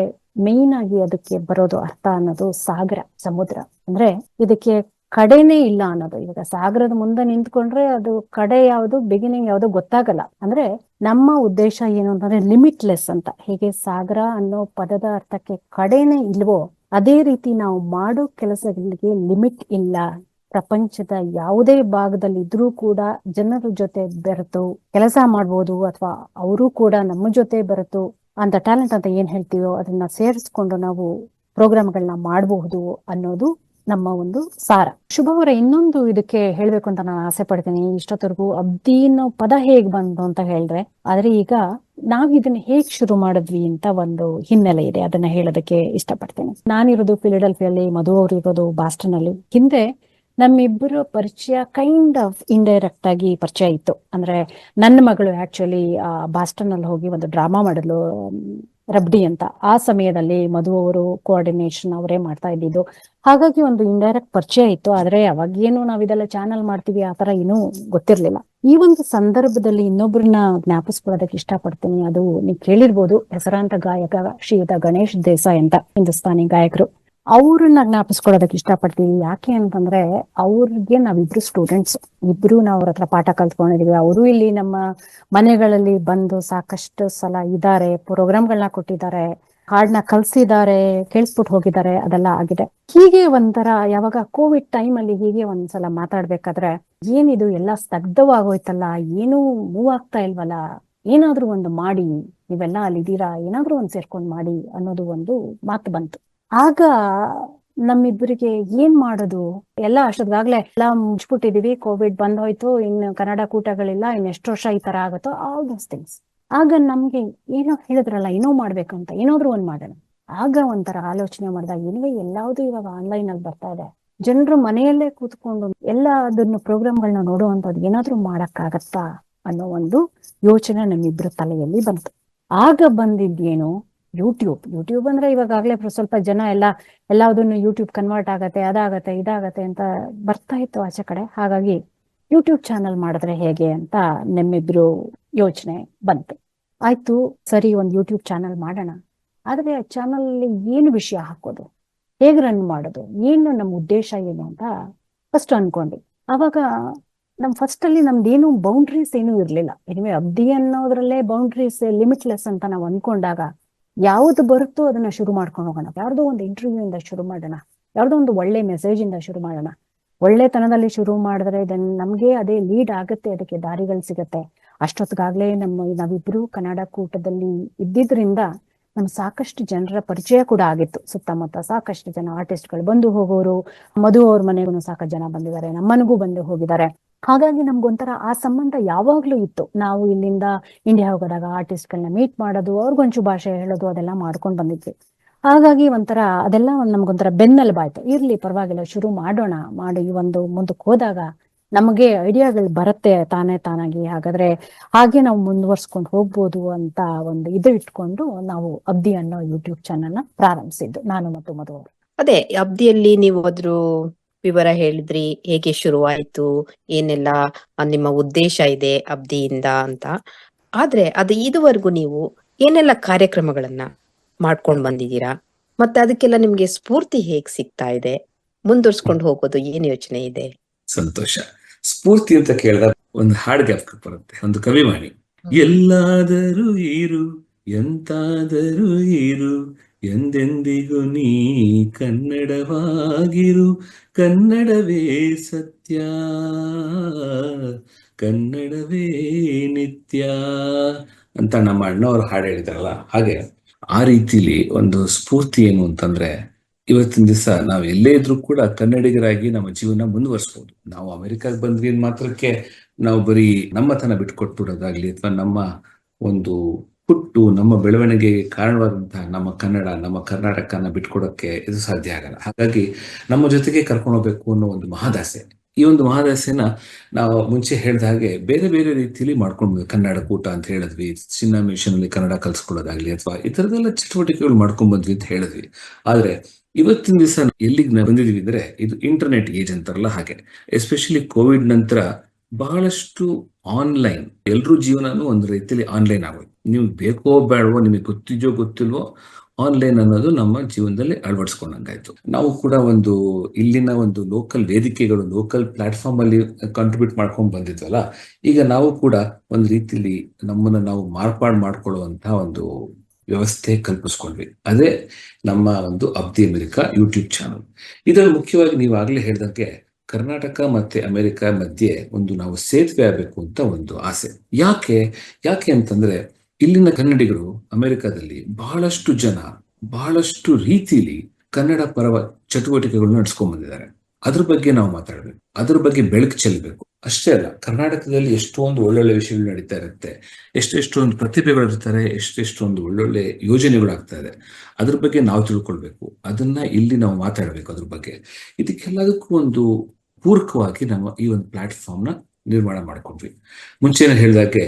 ಮೇನ್ ಆಗಿ ಅದಕ್ಕೆ ಬರೋದು ಅರ್ಥ ಅನ್ನೋದು ಸಾಗರ, ಸಮುದ್ರ. ಅಂದ್ರೆ ಇದಕ್ಕೆ ಕಡೆನೇ ಇಲ್ಲ ಅನ್ನೋದು. ಇವಾಗ ಸಾಗರದ ಮುಂದೆ ನಿಂತ್ಕೊಂಡ್ರೆ ಅದು ಕಡೆ ಯಾವುದು, ಬಿಗಿನಿಂಗ್ ಯಾವುದು ಗೊತ್ತಾಗಲ್ಲ. ಅಂದ್ರೆ ನಮ್ಮ ಉದ್ದೇಶ ಏನು ಅಂತಂದ್ರೆ ಲಿಮಿಟ್ಲೆಸ್ ಅಂತ. ಹೇಗೆ ಸಾಗರ ಅನ್ನೋ ಪದದ ಅರ್ಥಕ್ಕೆ ಕಡೆನೇ ಇಲ್ವೋ, ಅದೇ ರೀತಿ ನಾವು ಮಾಡೋ ಕೆಲಸಗಳಿಗೆ ಲಿಮಿಟ್ ಇಲ್ಲ. ಪ್ರಪಂಚದ ಯಾವುದೇ ಭಾಗದಲ್ಲಿ ಇದ್ರೂ ಕೂಡ ಜನರ ಜೊತೆ ಬೆರೆತು ಕೆಲಸ ಮಾಡ್ಬೋದು, ಅಥವಾ ಅವರು ಕೂಡ ನಮ್ಮ ಜೊತೆ ಬೆರೆತು ಅಂತ ಟ್ಯಾಲೆಂಟ್ ಅಂತ ಏನ್ ಹೇಳ್ತೀವೋ ಅದನ್ನ ಸೇರಿಸ್ಕೊಂಡು ನಾವು ಪ್ರೋಗ್ರಾಮ್ಗಳನ್ನ ಮಾಡಬಹುದು ಅನ್ನೋದು ನಮ್ಮ ಒಂದು ಸಾರ. ಶುಭ ಅವರ ಇನ್ನೊಂದು ಇದಕ್ಕೆ ಹೇಳ್ಬೇಕು ಅಂತ ನಾನು ಆಸೆ ಪಡ್ತೀನಿ. ಇಷ್ಟೊತ್ತರೆಗೂ ಅಬ್ದಿ ಅನ್ನೋ ಪದ ಹೇಗ್ ಬಂತು ಅಂತ ಹೇಳಿದ್ರೆ, ಆದ್ರೆ ಈಗ ನಾವ್ ಇದನ್ನ ಹೇಗ್ ಶುರು ಮಾಡಿದ್ವಿ ಅಂತ ಒಂದು ಹಿನ್ನೆಲೆ ಇದೆ. ಅದನ್ನ ಹೇಳೋದಕ್ಕೆ ಇಷ್ಟಪಡ್ತೀನಿ. ನಾನಿರೋದು ಫಿಲಡೆಲ್ಫಿಯಲ್ಲಿ, ಮಧು ಅವರು ಇರೋದು ಬಾಸ್ಟನ್ ಅಲ್ಲಿ. ಹಿಂದೆ ನಮ್ಮಿಬ್ಬರ ಪರಿಚಯ ಕೈಂಡ್ ಆಫ್ ಇಂಡೈರೆಕ್ಟ್ ಆಗಿ ಪರಿಚಯ ಇತ್ತು. ಅಂದ್ರೆ ನನ್ನ ಮಗಳು ಆಕ್ಚುಲಿ ಬಾಸ್ಟನ್ ಅಲ್ಲಿ ಹೋಗಿ ಒಂದು ಡ್ರಾಮಾ ಮಾಡಿದ್ಲು, ರಬ್ಡಿ ಅಂತ. ಆ ಸಮಯದಲ್ಲಿ ಮಧು ಅವರು ಕೋಆರ್ಡಿನೇಷನ್ ಅವರೇ ಮಾಡ್ತಾ ಇದ್ದಿದ್ದು. ಹಾಗಾಗಿ ಒಂದು ಇಂಡೈರೆಕ್ಟ್ ಪರಿಚಯ ಇತ್ತು. ಆದ್ರೆ ಅವಾಗೇನು ನಾವಿದೆಲ್ಲ ಚಾನಲ್ ಮಾಡ್ತೀವಿ ಆ ತರ ಏನೂ ಗೊತ್ತಿರ್ಲಿಲ್ಲ. ಈ ಒಂದು ಸಂದರ್ಭದಲ್ಲಿ ಇನ್ನೊಬ್ಬರನ್ನ ಜ್ಞಾಪಿಸ್ಕೊಳ್ಳೋದಕ್ಕೆ ಇಷ್ಟಪಡ್ತೀನಿ. ಅದು ನೀವು ಕೇಳಿರ್ಬೋದು, ಹೆಸರಾಂತ ಗಾಯಕ ಶ್ರೀಯುತ ಗಣೇಶ್ ದೇಸಾಯಿ ಅಂತ, ಹಿಂದೂಸ್ತಾನಿ ಗಾಯಕರು. ಅವ್ರನ್ನ ಜ್ಞಾಪಿಸ್ಕೊಳ್ಳೋದಕ್ಕೆ ಇಷ್ಟಪಡ್ತೀವಿ. ಯಾಕೆ ಅಂತಂದ್ರೆ ಅವ್ರಿಗೆ ನಾವಿಬ್ರು ಸ್ಟೂಡೆಂಟ್ಸ್, ಇಬ್ರು ನಾವು ಅವ್ರ ಹತ್ರ ಪಾಠ ಕಲ್ತ್ಕೊಂಡಿದೀವಿ. ಅವರು ಇಲ್ಲಿ ನಮ್ಮ ಮನೆಗಳಲ್ಲಿ ಬಂದು ಸಾಕಷ್ಟು ಸಲ ಇದ್ದಾರೆ, ಪ್ರೋಗ್ರಾಮ್ಗಳನ್ನ ಕೊಟ್ಟಿದ್ದಾರೆ. ಹಾಡ್ನ ಕಲ್ಸಿದ್ದಾರೆ, ಕೇಳಿಸ್ಬಿಟ್ಟು ಹೋಗಿದ್ದಾರೆ, ಅದೆಲ್ಲ ಆಗಿದೆ. ಹೀಗೆ ಒಂಥರ ಯಾವಾಗ ಕೋವಿಡ್ ಟೈಮ್ ಅಲ್ಲಿ ಹೀಗೆ ಒಂದ್ಸಲ ಮಾತಾಡ್ಬೇಕಾದ್ರೆ ಏನಿದು ಎಲ್ಲ ಸ್ತಬ್ಧವಾಗೋಯ್ತಲ್ಲ, ಏನೂ ಮೂವ್ ಆಗ್ತಾ ಇಲ್ವಲ್ಲ, ಏನಾದ್ರೂ ಒಂದು ಮಾಡಿ, ನೀವೆಲ್ಲ ಅಲ್ಲಿದ್ದೀರಾ, ಏನಾದ್ರೂ ಒಂದ್ ಸೇರ್ಕೊಂಡ್ ಮಾಡಿ ಅನ್ನೋದು ಒಂದು ಮಾತು ಬಂತು. ಆಗ ನಮ್ಮಿಬ್ಬರಿಗೆ ಏನ್ ಮಾಡೋದು, ಎಲ್ಲ ಅಷ್ಟೊತ್ತಾಗ್ಲೇ ಎಲ್ಲ ಮುಚ್ಬಿಟ್ಟಿದೀವಿ, ಕೋವಿಡ್ ಬಂದ್ ಹೋಯ್ತು, ಇನ್ನು ಕನ್ನಡ ಕೂಟಗಳಿಲ್ಲ, ಇನ್ ಎಷ್ಟು ವರ್ಷ ಈ ತರ ಆಗುತ್ತೋ, ಆಲ್ ದೋಸ್ ಥಿಂಗ್ಸ್. ಆಗ ನಮ್ಗೆ ಏನೋ ಹೇಳಿದ್ರಲ್ಲ, ಏನೋ ಮಾಡ್ಬೇಕಂತ, ಏನಾದ್ರೂ ಒಂದ್ ಮಾಡೋಣ. ಆಗ ಒಂಥರ ಆಲೋಚನೆ ಮಾಡಿದಾಗ, ಏನಿವೆ ಎಲ್ಲಾವುದು ಇವಾಗ ಆನ್ಲೈನ್ ಅಲ್ಲಿ ಬರ್ತಾ ಇದೆ, ಜನರು ಮನೆಯಲ್ಲೇ ಕೂತ್ಕೊಂಡು ಎಲ್ಲ ಅದನ್ನ ಪ್ರೋಗ್ರಾಮ್ಗಳನ್ನ ನೋಡುವಂಥದ್ದು ಏನಾದ್ರೂ ಮಾಡಕ್ಕಾಗತ್ತಾ ಅನ್ನೋ ಒಂದು ಯೋಚನೆ ನಮ್ಮಿಬ್ರ ತಲೆಯಲ್ಲಿ ಬಂತು. ಆಗ ಬಂದಿದ್ದೇನು, ಯೂಟ್ಯೂಬ್ ಅಂದ್ರೆ ಇವಾಗಲೇ ಸ್ವಲ್ಪ ಜನ ಎಲ್ಲದನ್ನು ಯೂಟ್ಯೂಬ್ ಕನ್ವರ್ಟ್ ಆಗತ್ತೆ, ಅದಾಗತ್ತೆ, ಇದಾಗತ್ತೆ ಅಂತ ಬರ್ತಾ ಇತ್ತು ಆಚೆ ಕಡೆ. ಹಾಗಾಗಿ ಯೂಟ್ಯೂಬ್ ಚಾನಲ್ ಮಾಡಿದ್ರೆ ಹೇಗೆ ಅಂತ ನಮ್ಮಿಬ್ರು ಯೋಚನೆ ಬಂತು. ಆಯ್ತು ಸರಿ, ಒಂದು ಯೂಟ್ಯೂಬ್ ಚಾನಲ್ ಮಾಡೋಣ. ಆದ್ರೆ ಆ ಚಾನಲ್ ಏನು ವಿಷಯ ಹಾಕೋದು, ಹೇಗ್ ರನ್ ಮಾಡೋದು, ಏನು ನಮ್ಮ ಉದ್ದೇಶ ಏನು ಅಂತ ಫಸ್ಟ್ ಅನ್ಕೊಂಡ್ವಿ. ಅವಾಗ ಫಸ್ಟ್ ಅಲ್ಲಿ ನಮ್ದೇನು ಬೌಂಡ್ರೀಸ್ ಏನೂ ಇರ್ಲಿಲ್ಲ. ಎನಿವೆ ಅಬ್ದಿ ಅನ್ನೋದ್ರಲ್ಲೇ ಬೌಂಡ್ರೀಸ್ ಲಿಮಿಟ್ಲೆಸ್ ಅಂತ ನಾವು ಅನ್ಕೊಂಡಾಗ ಯಾವ್ದು ಬರುತ್ತೋ ಅದನ್ನ ಶುರು ಮಾಡ್ಕೊಂಡು ಹೋಗೋಣ. ಯಾರ್ದೋ ಒಂದು ಇಂಟರ್ವ್ಯೂ ಇಂದ ಶುರು ಮಾಡೋಣ, ಯಾರ್ದೋ ಒಂದು ಒಳ್ಳೆ ಮೆಸೇಜ್ ಇಂದ ಶುರು ಮಾಡೋಣ. ಒಳ್ಳೆತನದಲ್ಲಿ ಶುರು ಮಾಡಿದ್ರೆ ನಮ್ಗೆ ಅದೇ ಲೀಡ್ ಆಗುತ್ತೆ, ಅದಕ್ಕೆ ದಾರಿಗಳು ಸಿಗತ್ತೆ. ಅಷ್ಟೊತ್ತಿಗಾಗ್ಲೇ ನಾವಿಬ್ರು ಕನ್ನಡ ಕೂಟದಲ್ಲಿ ಇದ್ದಿದ್ರಿಂದ ನಮ್ಗೆ ಸಾಕಷ್ಟು ಜನರ ಪರಿಚಯ ಕೂಡ ಆಗಿತ್ತು. ಸುತ್ತಮುತ್ತ ಸಾಕಷ್ಟು ಜನ ಆರ್ಟಿಸ್ಟ್ಗಳು ಬಂದು ಹೋಗೋರು, ಮಧು ಅವ್ರ ಮನೆಗೂ ಸಾಕಷ್ಟು ಜನ ಬಂದಿದ್ದಾರೆ, ನಮ್ಮನೆಗೂ ಬಂದು ಹೋಗಿದ್ದಾರೆ. ಹಾಗಾಗಿ ನಮ್ಗೊಂಥರ ಆ ಸಂಬಂಧ ಯಾವಾಗ್ಲೂ ಇತ್ತು. ನಾವು ಇಲ್ಲಿಂದ ಇಂಡಿಯಾ ಹೋಗೋದಾಗ ಆರ್ಟಿಸ್ಟ್ಗಳನ್ನ ಮೀಟ್ ಮಾಡೋದು, ಅವ್ರಿಗೊಂಚು ಭಾಷೆ ಹೇಳೋದು, ಅದೆಲ್ಲ ಮಾಡ್ಕೊಂಡು ಬಂದಿದ್ವಿ. ಹಾಗಾಗಿ ಒಂಥರ ಅದೆಲ್ಲ ನಮ್ಗೊಂಥರ ಬೆನ್ನೆಲುಬಾಯ್ತು. ಇರ್ಲಿ ಪರವಾಗಿಲ್ಲ, ಶುರು ಮಾಡೋಣ, ಮಾಡಿ ಒಂದು ಮುಂದಕ್ಕೆ ಹೋದಾಗ ನಮಗೆ ಐಡಿಯಾಗಳು ಬರುತ್ತೆ ತಾನಾಗಿ. ಹಾಗಾದ್ರೆ ಹಾಗೆ ನಾವು ಮುಂದುವರ್ಸ್ಕೊಂಡು ಹೋಗ್ಬೋದು ಅಂತ ಒಂದು ಇದು ಇಟ್ಕೊಂಡು ನಾವು ಅಬ್ದಿ ಅನ್ನೋ ಯೂಟ್ಯೂಬ್ ಚಾನಲ್ ನ ಪ್ರಾರಂಭಿಸಿದ್ದು, ನಾನು ಮತ್ತು ಮಧು ಅವರು. ಅದೇ ಅಬ್ದಿಯಲ್ಲಿ ನೀವು ಅದ್ರ ವಿವರ ಹೇಳಿದ್ರಿ, ಹೇಗೆ ಶುರುವಾಯ್ತು, ಏನೆಲ್ಲ ನಿಮ್ಮ ಉದ್ದೇಶ ಇದೆ ಅಬ್ದಿಯಿಂದ ಅಂತ. ಆದ್ರೆ ಅದು ಇದುವರೆಗೂ ನೀವು ಏನೆಲ್ಲ ಕಾರ್ಯಕ್ರಮಗಳನ್ನ ಮಾಡ್ಕೊಂಡು ಬಂದಿದ್ದೀರಾ, ಮತ್ತೆ ಅದಕ್ಕೆಲ್ಲ ನಿಮ್ಗೆ ಸ್ಫೂರ್ತಿ ಹೇಗ್ ಸಿಗ್ತಾ ಇದೆ, ಮುಂದುವರ್ಸ್ಕೊಂಡು ಹೋಗೋದು ಏನ್ ಯೋಚನೆ ಇದೆ? ಸಂತೋಷ. ಸ್ಫೂರ್ತಿ ಅಂತ ಕೇಳಿದಾಗ ಒಂದು ಹಾಡು ಜ್ಞಾಪಕ ಬರುತ್ತೆ, ಒಂದು ಕವಿವಾಣಿ. ಎಲ್ಲಾದರೂ ಇರು, ಎಂತಾದರೂ ಇರು, ಎಂದೆಂದಿಗೂ ನೀ ಕನ್ನಡವಾಗಿರು, ಕನ್ನಡವೇ ಸತ್ಯ, ಕನ್ನಡವೇ ನಿತ್ಯ ಅಂತ ನಮ್ಮ ಅಣ್ಣವ್ರು ಹಾಡು ಹೇಳಿದಾರಲ್ಲ. ಹಾಗೆ ಆ ರೀತಿಲಿ ಒಂದು ಸ್ಫೂರ್ತಿ ಏನು ಅಂತಂದ್ರೆ, ಇವತ್ತಿನ ದಿವಸ ನಾವು ಎಲ್ಲೇ ಇದ್ರೂ ಕೂಡ ಕನ್ನಡಿಗರಾಗಿ ನಮ್ಮ ಜೀವನ ಮುಂದುವರಿಸಬಹುದು. ನಾವು ಅಮೆರಿಕಾಗ್ ಬಂದ್ವಿ ಮಾತ್ರಕ್ಕೆ ನಾವು ಬರೀ ನಮ್ಮತನ ಬಿಟ್ಕೊಟ್ಬಿಡೋದಾಗ್ಲಿ, ಅಥವಾ ನಮ್ಮ ಒಂದು ಹುಟ್ಟು, ನಮ್ಮ ಬೆಳವಣಿಗೆಗೆ ಕಾರಣವಾದಂತಹ ನಮ್ಮ ಕನ್ನಡ, ನಮ್ಮ ಕರ್ನಾಟಕನ ಬಿಟ್ಕೊಡೋಕ್ಕೆ ಇದು ಸಾಧ್ಯ ಆಗಲ್ಲ. ಹಾಗಾಗಿ ನಮ್ಮ ಜೊತೆಗೆ ಕರ್ಕೊಂಡು ಹೋಗ್ಬೇಕು ಅನ್ನೋ ಒಂದು ಮಹದಾಸೆ. ಈ ಒಂದು ಮಹದಾಸೆನ ನಾವು ಮುಂಚೆ ಹೇಳಿದ ಹಾಗೆ ಬೇರೆ ಬೇರೆ ರೀತಿಯಲ್ಲಿ ಮಾಡ್ಕೊಂಡು, ಕನ್ನಡ ಕೂಟ ಅಂತ ಹೇಳಿದ್ವಿ, ಚಿನ್ನ ಮಿಷನ್ ಅಲ್ಲಿ ಕನ್ನಡ ಕಲ್ಸ್ಕೊಳ್ಳೋದಾಗ್ಲಿ, ಅಥವಾ ಈ ತರದೆಲ್ಲ ಚಟುವಟಿಕೆಗಳು ಮಾಡ್ಕೊಂಡ್ ಬಂದ್ವಿ ಅಂತ ಹೇಳಿದ್ವಿ. ಆದ್ರೆ ಇವತ್ತಿನ ದಿವಸ ಎಲ್ಲಿಗೆ ಬಂದಿದೀವಿ ಅಂದ್ರೆ, ಇದು ಇಂಟರ್ನೆಟ್ ಏಜ್ ಅಂತಾರಲ್ಲ ಹಾಗೆ. ಎಸ್ಪೆಷಲಿ ಕೋವಿಡ್ ನಂತರ ಬಹಳಷ್ಟು ಆನ್ಲೈನ್, ಎಲ್ರೂ ಜೀವನನೂ ಒಂದು ರೀತಿಯಲ್ಲಿ ಆನ್ಲೈನ್ ಆಗೋಯ್ತು. ನೀವು ಬೇಕೋ ಬೇಡವೋ, ನಿಮಗೆ ಗೊತ್ತಿದೆಯೋ ಗೊತ್ತಿಲ್ವೋ, ಆನ್ಲೈನ್ ಅನ್ನೋದು ನಮ್ಮ ಜೀವನದಲ್ಲಿ ಅಳವಡಿಸ್ಕೊಂಡಂಗಾಯ್ತು. ನಾವು ಕೂಡ ಒಂದು ಇಲ್ಲಿನ ಒಂದು ಲೋಕಲ್ ವೇದಿಕೆಗಳು, ಲೋಕಲ್ ಪ್ಲಾಟ್ಫಾರ್ಮ್ ಅಲ್ಲಿ ಕಾಂಟ್ರಿಬ್ಯೂಟ್ ಮಾಡ್ಕೊಂಡು ಬಂದಿದ್ವಲ್ಲ, ಈಗ ನಾವು ಕೂಡ ಒಂದು ರೀತಿಯಲ್ಲಿ ನಮ್ಮನ್ನ ನಾವು ಮಾಡ್ಕೊಳ್ಳುವಂತಹ ಒಂದು ವ್ಯವಸ್ಥೆ ಕಲ್ಪಿಸ್ಕೊಂಡ್ವಿ. ಅದೇ ನಮ್ಮ ಒಂದು ಅಬ್ದಿ ಅಮೆರಿಕಾ ಯೂಟ್ಯೂಬ್ ಚಾನಲ್. ಇದರಲ್ಲಿ ಮುಖ್ಯವಾಗಿ ನೀವು ಆಗ್ಲೇ ಹೇಳಿದಂಗೆ ಕರ್ನಾಟಕ ಮತ್ತೆ ಅಮೆರಿಕ ಮಧ್ಯೆ ಒಂದು ನಾವು ಸೇತುವೆ ಆಗಬೇಕು ಅಂತ ಒಂದು ಆಸೆ. ಯಾಕೆ ಅಂತಂದ್ರೆ, ಇಲ್ಲಿನ ಕನ್ನಡಿಗರು ಅಮೆರಿಕದಲ್ಲಿ ಬಹಳಷ್ಟು ಜನ ಬಹಳಷ್ಟು ರೀತಿಲಿ ಕನ್ನಡ ಪರ ಚಟುವಟಿಕೆಗಳು ನಡೆಸ್ಕೊಂಡ್ ಬಂದಿದ್ದಾರೆ. ಅದ್ರ ಬಗ್ಗೆ ನಾವು ಮಾತಾಡ್ಬೇಕು, ಅದ್ರ ಬಗ್ಗೆ ಬೆಳಕು ಚೆಲ್ಲಬೇಕು. ಅಷ್ಟೇ ಅಲ್ಲ, ಕರ್ನಾಟಕದಲ್ಲಿ ಎಷ್ಟೊಂದು ಒಳ್ಳೊಳ್ಳೆ ವಿಷಯಗಳು ನಡೀತಾ ಇರುತ್ತೆ, ಎಷ್ಟೊಂದು ಪ್ರತಿಭೆಗಳು ಇರ್ತಾರೆ, ಎಷ್ಟೊಂದು ಒಳ್ಳೊಳ್ಳೆ ಯೋಜನೆಗಳಾಗ್ತಾ ಇದೆ. ಅದ್ರ ಬಗ್ಗೆ ನಾವು ತಿಳ್ಕೊಳ್ಬೇಕು, ಅದನ್ನ ಇಲ್ಲಿ ನಾವು ಮಾತಾಡ್ಬೇಕು ಅದ್ರ ಬಗ್ಗೆ. ಇದಕ್ಕೆಲ್ಲದಕ್ಕೂ ಒಂದು ಪೂರಕವಾಗಿ ನಾವು ಈ ಒಂದು ಪ್ಲಾಟ್ಫಾರ್ಮ್ ನ ನಿರ್ಮಾಣ ಮಾಡ್ಕೊಂಡ್ವಿ. ಮುಂಚೆನೇ ಹೇಳಿದಾಗೆ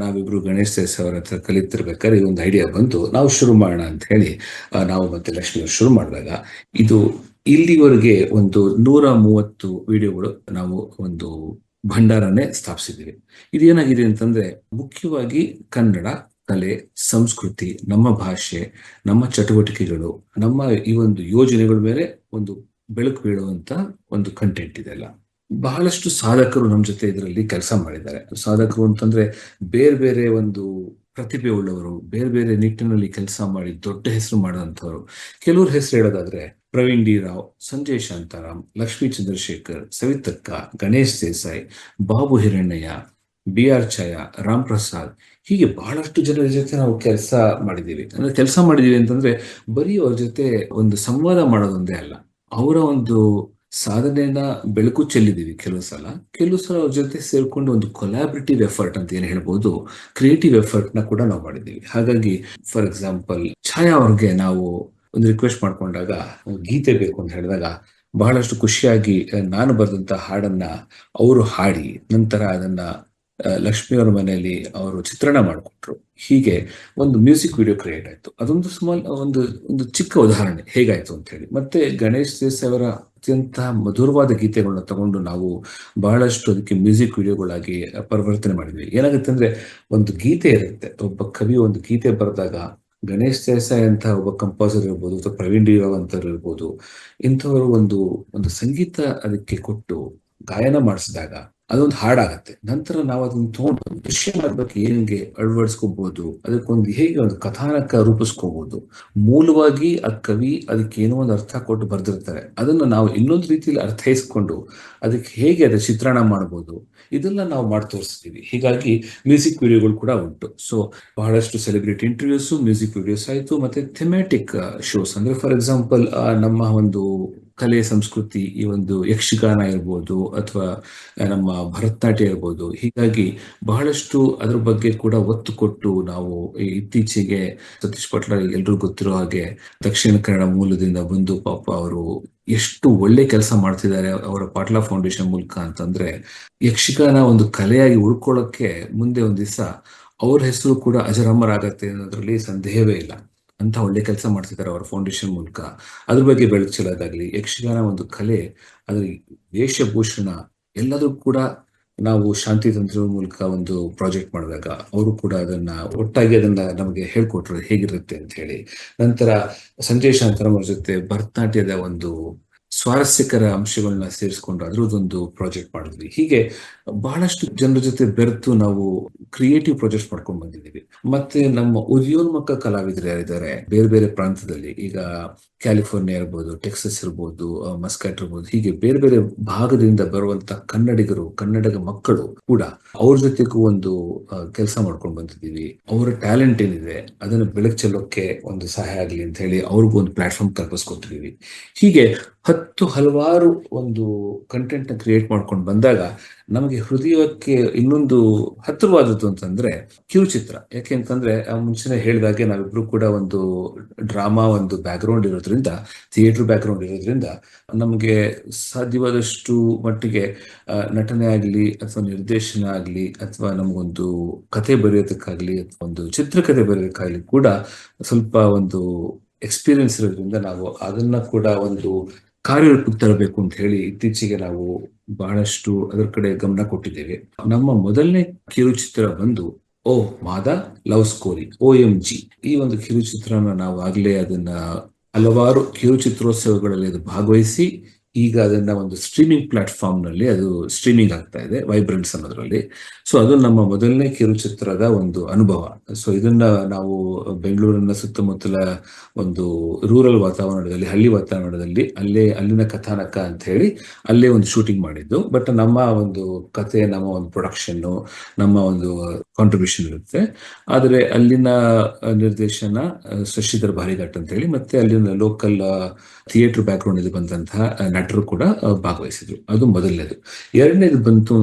ನಾವಿಬ್ರು ಗಣೇಶ್ ಸೇಸ್ ಅವರ ಹತ್ರ ಕಲಿತಿರ್ಬೇಕಾದ್ರೆ ಈ ಒಂದು ಐಡಿಯಾ ಬಂತು, ನಾವು ಶುರು ಮಾಡೋಣ ಅಂತ ಹೇಳಿ ನಾವು ಮತ್ತೆ ಲಕ್ಷ್ಮಿ ಶುರು ಮಾಡಿದಾಗ ಇದು ಇಲ್ಲಿವರೆಗೆ ಒಂದು 130 ವಿಡಿಯೋಗಳು ನಾವು ಒಂದು ಭಂಡಾರನೇ ಸ್ಥಾಪಿಸಿದ್ದೀವಿ. ಇದೇನಾಗಿದೆ ಅಂತಂದ್ರೆ, ಮುಖ್ಯವಾಗಿ ಕನ್ನಡ ಕಲೆ, ಸಂಸ್ಕೃತಿ, ನಮ್ಮ ಭಾಷೆ, ನಮ್ಮ ಚಟುವಟಿಕೆಗಳು, ನಮ್ಮ ಈ ಒಂದು ಯೋಜನೆಗಳ ಮೇಲೆ ಒಂದು ಬೆಳಕು ಬೀಳುವಂತ ಒಂದು ಕಂಟೆಂಟ್ ಇದೆಲ್ಲ. ಬಹಳಷ್ಟು ಸಾಧಕರು ನಮ್ಮ ಜೊತೆ ಇದರಲ್ಲಿ ಕೆಲಸ ಮಾಡಿದ್ದಾರೆ. ಸಾಧಕರು ಅಂತಂದ್ರೆ ಬೇರೆ ಬೇರೆ ಒಂದು ಪ್ರತಿಭೆ ಉಳ್ಳವರು, ಬೇರೆ ಬೇರೆ ನಿಟ್ಟಿನಲ್ಲಿ ಕೆಲಸ ಮಾಡಿ ದೊಡ್ಡ ಹೆಸರು ಮಾಡಿದಂಥವ್ರು. ಕೆಲವ್ರ ಹೆಸರು ಹೇಳೋದಾದ್ರೆ ಪ್ರವೀಣ್ ಡಿ ರಾವ್, ಸಂಜಯ್ ಶಾಂತಾರಾಮ್, ಲಕ್ಷ್ಮೀ ಚಂದ್ರಶೇಖರ್, ಸವಿತಕ್ಕ, ಗಣೇಶ್ ದೇಸಾಯಿ, ಬಾಬು ಹಿರಣ್ಣಯ್ಯ, BR ಛಾಯಾ, ರಾಮ್ ಪ್ರಸಾದ್, ಹೀಗೆ ಬಹಳಷ್ಟು ಜನರ ಜೊತೆ ನಾವು ಕೆಲಸ ಮಾಡಿದ್ದೀವಿ. ಅಂದ್ರೆ ಕೆಲಸ ಮಾಡಿದೀವಿ ಅಂತಂದ್ರೆ ಬರೀ ಅವ್ರ ಜೊತೆ ಒಂದು ಸಂವಾದ ಮಾಡೋದೊಂದೇ ಅಲ್ಲ, ಅವರ ಒಂದು ಸಾಧನೆಯನ್ನ ಬೆಳಕು ಚೆಲ್ಲಿದೀವಿ ಕೆಲವು ಸಲ ಅವ್ರ ಜೊತೆ ಸೇರ್ಕೊಂಡು ಒಂದು ಕೊಲಾಬ್ರೇಟಿವ್ ಎಫರ್ಟ್ ಅಂತ ಏನ್ ಹೇಳ್ಬೋದು, ಕ್ರಿಯೇಟಿವ್ ಎಫರ್ಟ್ ನ ಕೂಡ ನಾವು ಮಾಡಿದೀವಿ. ಹಾಗಾಗಿ ಫಾರ್ ಎಕ್ಸಾಂಪಲ್ ಛಾಯಾ ಅವ್ರಿಗೆ ನಾವು ಒಂದು ರಿಕ್ವೆಸ್ಟ್ ಮಾಡ್ಕೊಂಡಾಗ ಗೀತೆ ಬೇಕು ಅಂತ ಹೇಳಿದಾಗ ಬಹಳಷ್ಟು ಖುಷಿಯಾಗಿ ನಾನು ಬರೆದಂತ ಹಾಡನ್ನ ಅವರು ಹಾಡಿ ನಂತರ ಅದನ್ನ ಲಕ್ಷ್ಮಿ ಅವರ ಮನೆಯಲ್ಲಿ ಅವರು ಚಿತ್ರಣ ಮಾಡಿಕೊಟ್ರು. ಹೀಗೆ ಒಂದು ಮ್ಯೂಸಿಕ್ ವಿಡಿಯೋ ಕ್ರಿಯೇಟ್ ಆಯ್ತು. ಅದೊಂದು ಒಂದು ಚಿಕ್ಕ ಉದಾಹರಣೆ ಹೇಗಾಯ್ತು ಅಂತ ಹೇಳಿ. ಮತ್ತೆ ಗಣೇಶ್ ದೇಸಾಯಿ ಅವರ ಅತ್ಯಂತ ಮಧುರವಾದ ಗೀತೆಗಳನ್ನ ತಗೊಂಡು ನಾವು ಬಹಳಷ್ಟು ಅದಕ್ಕೆ ಮ್ಯೂಸಿಕ್ ವಿಡಿಯೋಗಳಾಗಿ ಪರಿವರ್ತನೆ ಮಾಡಿದ್ವಿ. ಏನಾಗುತ್ತೆ ಅಂದ್ರೆ ಒಂದು ಗೀತೆ ಇರುತ್ತೆ, ಒಬ್ಬ ಕವಿ ಒಂದು ಗೀತೆ ಬರೆದಾಗ ಗಣೇಶ್ ದೇಸಾಯಿ ಅಂತ ಒಬ್ಬ ಕಂಪೋಸರ್ ಇರ್ಬೋದು ಅಥವಾ ಪ್ರವೀಣ್ ಡಿ ರಾವ್ ಅಂತ ಇರ್ಬೋದು, ಇಂಥವರು ಒಂದು ಸಂಗೀತ ಅದಕ್ಕೆ ಕೊಟ್ಟು ಗಾಯನ ಮಾಡಿಸಿದಾಗ ಅದೊಂದು ಹಾಡಾಗತ್ತೆ. ನಂತರ ನಾವು ಅದನ್ನ ತಗೊಂಡು ದೃಶ್ಯ ಮಾಡ್ಬೇಕು, ಹೆಂಗೆ ಅಳವಡಿಸ್ಕೋಬಹುದು, ಅದಕ್ಕೊಂದು ಹೇಗೆ ಒಂದು ಕಥಾನಕ ರೂಪಿಸ್ಕೋಬಹುದು. ಮೂಲವಾಗಿ ಆ ಕವಿ ಅದಕ್ಕೆ ಏನೋ ಒಂದು ಅರ್ಥ ಕೊಟ್ಟು ಬರ್ದಿರ್ತಾರೆ, ಅದನ್ನ ನಾವು ಇನ್ನೊಂದು ರೀತಿಯಲ್ಲಿ ಅರ್ಥೈಸ್ಕೊಂಡು ಅದಕ್ಕೆ ಹೇಗೆ ಅದ ಚಿತ್ರಣ ಮಾಡ್ಬೋದು, ಇದೆಲ್ಲ ನಾವು ಮಾಡಿ ತೋರಿಸ್ತೀವಿ. ಹೀಗಾಗಿ ಮ್ಯೂಸಿಕ್ ವಿಡಿಯೋಗಳು ಕೂಡ ಉಂಟು. ಸೊ ಬಹಳಷ್ಟು ಸೆಲೆಬ್ರಿಟಿ ಇಂಟರ್ವ್ಯೂಸ್, ಮ್ಯೂಸಿಕ್ ವಿಡಿಯೋಸ್ ಆಯ್ತು, ಮತ್ತೆ ಥೆಮ್ಯಾಟಿಕ್ ಶೋಸ್. ಅಂದ್ರೆ ಫಾರ್ ಎಕ್ಸಾಂಪಲ್ ನಮ್ಮ ಒಂದು ಕಲೆ ಸಂಸ್ಕೃತಿ, ಈ ಒಂದು ಯಕ್ಷಗಾನ ಇರ್ಬೋದು ಅಥವಾ ನಮ್ಮ ಭರತನಾಟ್ಯ ಇರ್ಬೋದು, ಹೀಗಾಗಿ ಬಹಳಷ್ಟು ಅದ್ರ ಬಗ್ಗೆ ಕೂಡ ಒತ್ತು ಕೊಟ್ಟು ನಾವು ಇತ್ತೀಚೆಗೆ ಸತೀಶ್ ಪಟ್ಲ ಎಲ್ರಿಗೂ ಗೊತ್ತಿರೋ ಹಾಗೆ ದಕ್ಷಿಣ ಕನ್ನಡ ಮೂಲದಿಂದ ಬಂದು ಪಾಪ ಅವರು ಎಷ್ಟು ಒಳ್ಳೆ ಕೆಲಸ ಮಾಡ್ತಿದ್ದಾರೆ ಅವರ ಪಾಟ್ಲಾ ಫೌಂಡೇಶನ್ ಮೂಲಕ ಅಂತಂದ್ರೆ, ಯಕ್ಷಗಾನ ಒಂದು ಕಲೆಯಾಗಿ ಉಳ್ಕೊಳ್ಳೋಕೆ ಮುಂದೆ ಒಂದ್ ದಿವಸ ಅವ್ರ ಹೆಸರು ಕೂಡ ಅಜರಾಮರಾಗತ್ತೆ ಅನ್ನೋದ್ರಲ್ಲಿ ಸಂದೇಹವೇ ಇಲ್ಲ. ಅಂತ ಒಳ್ಳೆ ಕೆಲಸ ಮಾಡ್ತಿದ್ದಾರೆ ಅವರ ಫೌಂಡೇಶನ್ ಮೂಲಕ. ಅದ್ರ ಬಗ್ಗೆ ಬೆಳಕು ಚೆಲ್ಲೋದಾಗ್ಲಿ, ಯಕ್ಷಗಾನ ಒಂದು ಕಲೆ, ಅದ್ರ ವೇಷಭೂಷಣ ಎಲ್ಲದೂ ಕೂಡ ನಾವು ಶಾಂತಿ ತಂತ್ರದ ಮೂಲಕ ಒಂದು ಪ್ರಾಜೆಕ್ಟ್ ಮಾಡಿದಾಗ ಅವರು ಕೂಡ ಅದನ್ನ ಒಟ್ಟಾಗಿ ಅದನ್ನ ನಮಗೆ ಹೇಳ್ಕೊಟ್ರು ಹೇಗಿರುತ್ತೆ ಅಂತ ಹೇಳಿ. ನಂತರ ಸಂಜಯ್ ಶಾಂತಾರಾಮ್ ಅವ್ರ ಜೊತೆ ಭರತನಾಟ್ಯದ ಒಂದು ಸ್ವಾರಸ್ಯಕರ ಅಂಶಗಳನ್ನ ಸೇರಿಸ್ಕೊಂಡು ಅದ್ರದ್ದೊಂದು ಪ್ರಾಜೆಕ್ಟ್ ಮಾಡಿದ್ವಿ. ಹೀಗೆ ಬಹಳಷ್ಟು ಜನರ ಜೊತೆ ಬೆರೆತು ನಾವು ಕ್ರಿಯೇಟಿವ್ ಪ್ರಾಜೆಕ್ಟ್ ಮಾಡ್ಕೊಂಡು ಬಂದಿದ್ದೀವಿ. ಮತ್ತೆ ನಮ್ಮ ಉದಯೋನ್ಮುಖ ಕಲಾವಿದರು ಯಾರಿದ್ದಾರೆ ಬೇರೆ ಬೇರೆ ಪ್ರಾಂತದಲ್ಲಿ, ಈಗ ಕ್ಯಾಲಿಫೋರ್ನಿಯಾ ಇರ್ಬೋದು, ಟೆಕ್ಸಸ್ ಇರ್ಬೋದು, ಮಸ್ಕಾಟ್ ಇರ್ಬೋದು, ಹೀಗೆ ಬೇರೆ ಬೇರೆ ಭಾಗದಿಂದ ಬರುವಂತ ಕನ್ನಡಿಗರು, ಕನ್ನಡದ ಮಕ್ಕಳು ಕೂಡ ಅವ್ರ ಜೊತೆಗೂ ಒಂದು ಕೆಲಸ ಮಾಡ್ಕೊಂಡು ಬಂದಿದ್ದೀವಿ. ಅವರ ಟ್ಯಾಲೆಂಟ್ ಏನಿದೆ ಅದನ್ನ ಬೆಳಕು ಚೆಲ್ಲೋಕೆ ಒಂದು ಸಹಾಯ ಆಗ್ಲಿ ಅಂತ ಹೇಳಿ ಅವ್ರಿಗೂ ಒಂದು ಪ್ಲಾಟ್ಫಾರ್ಮ್ ಕಲ್ಪಿಸ್ಕೊಟ್ಟಿದೀವಿ. ಹೀಗೆ ಹಲವಾರು ಒಂದು ಕಂಟೆಂಟ್ ನ ಕ್ರಿಯೇಟ್ ಮಾಡ್ಕೊಂಡು ಬಂದಾಗ ನಮಗೆ ಹೃದಯಕ್ಕೆ ಇನ್ನೊಂದು ಹತ್ತಿರವಾದದ್ದು ಅಂತಂದ್ರೆ ಕಿರುಚಿತ್ರ. ಯಾಕೆ ಅಂತಂದ್ರೆ ಮುಂಚೆನೆ ಹೇಳಿದಾಗೆ ನಾವಿಬ್ರು ಕೂಡ ಒಂದು ಡ್ರಾಮಾ ಒಂದು ಬ್ಯಾಕ್ಗ್ರೌಂಡ್ ಇರೋದ್ರಿಂದ, ಥಿಯೇಟರ್ ಬ್ಯಾಕ್ಗ್ರೌಂಡ್ ಇರೋದ್ರಿಂದ ನಮಗೆ ಸಾಧ್ಯವಾದಷ್ಟು ಮಟ್ಟಿಗೆ ನಟನೆ ಆಗ್ಲಿ ಅಥವಾ ನಿರ್ದೇಶನ ಆಗ್ಲಿ ಅಥವಾ ನಮಗೊಂದು ಕತೆ ಬರೆಯೋದಕ್ಕಾಗ್ಲಿ ಅಥವಾ ಒಂದು ಚಿತ್ರಕಥೆ ಬರೆಯೋದಕ್ಕಾಗ್ಲಿ ಕೂಡ ಸ್ವಲ್ಪ ಒಂದು ಎಕ್ಸ್ಪೀರಿಯನ್ಸ್ ಇರೋದ್ರಿಂದ ನಾವು ಅದನ್ನ ಕೂಡ ಒಂದು ಕಾರ್ಯರೂಪಕ್ಕೆ ತರಬೇಕು ಅಂತ ಹೇಳಿ ಇತ್ತೀಚೆಗೆ ನಾವು ಬಹಳಷ್ಟು ಅದರ ಕಡೆ ಗಮನ ಕೊಟ್ಟಿದ್ದೇವೆ. ನಮ್ಮ ಮೊದಲನೇ ಕಿರುಚಿತ್ರ ಬಂದು ಓ ಮಾದ ಲವ್ ಸ್ಟೋರಿ, OMG. ಈ ಒಂದು ಕಿರುಚಿತ್ರನ ನಾವು ಆಗ್ಲೇ ಅದನ್ನ ಹಲವಾರು ಕಿರುಚಿತ್ರೋತ್ಸವಗಳಲ್ಲಿ ಅದು ಭಾಗವಹಿಸಿ ಈಗ ಅದನ್ನ ಒಂದು ಸ್ಟ್ರೀಮಿಂಗ್ ಪ್ಲಾಟ್ಫಾರ್ಮ್ ನಲ್ಲಿ ಅದು ಸ್ಟ್ರೀಮಿಂಗ್ ಆಗ್ತಾ ಇದೆ, ವೈಬ್ರೆಂಟ್ಸ್ ಅನ್ನೋದ್ರಲ್ಲಿ. ಸೊ ಅದು ನಮ್ಮ ಮೊದಲನೇ ಕಿರುಚಿತ್ರದ ಒಂದು ಅನುಭವ. ಸೊ ಇದನ್ನ ನಾವು ಬೆಂಗಳೂರಿನ ಸುತ್ತಮುತ್ತಲ ಒಂದು ರೂರಲ್ ವಾತಾವರಣದಲ್ಲಿ, ಹಳ್ಳಿ ವಾತಾವರಣದಲ್ಲಿ ಅಲ್ಲಿನ ಕಥಾನಕ ಅಂತ ಹೇಳಿ ಅಲ್ಲೇ ಒಂದು ಶೂಟಿಂಗ್ ಮಾಡಿದ್ದು. ಬಟ್ ನಮ್ಮ ಒಂದು ಕತೆ, ನಮ್ಮ ಒಂದು ಪ್ರೊಡಕ್ಷನ್, ನಮ್ಮ ಒಂದು ಕಾಂಟ್ರಿಬ್ಯೂಷನ್ ಇರುತ್ತೆ. ಆದ್ರೆ ಅಲ್ಲಿನ ನಿರ್ದೇಶನ ಶಶಿಧರ್ ಬಾರಿಘಾಟ್ ಅಂತ ಹೇಳಿ, ಮತ್ತೆ ಅಲ್ಲಿನ ಲೋಕಲ್ ಥಿಯೇಟರ್ ಬ್ಯಾಕ್ ಗ್ರೌಂಡ್ ಬಂದಂತಹ ನಟರು ಕೂಡ ಭಾಗವಹಿಸಿದ್ರು. ಅದು ಮೊದಲನೇದು. ಎರಡನೇದು ಬಂತು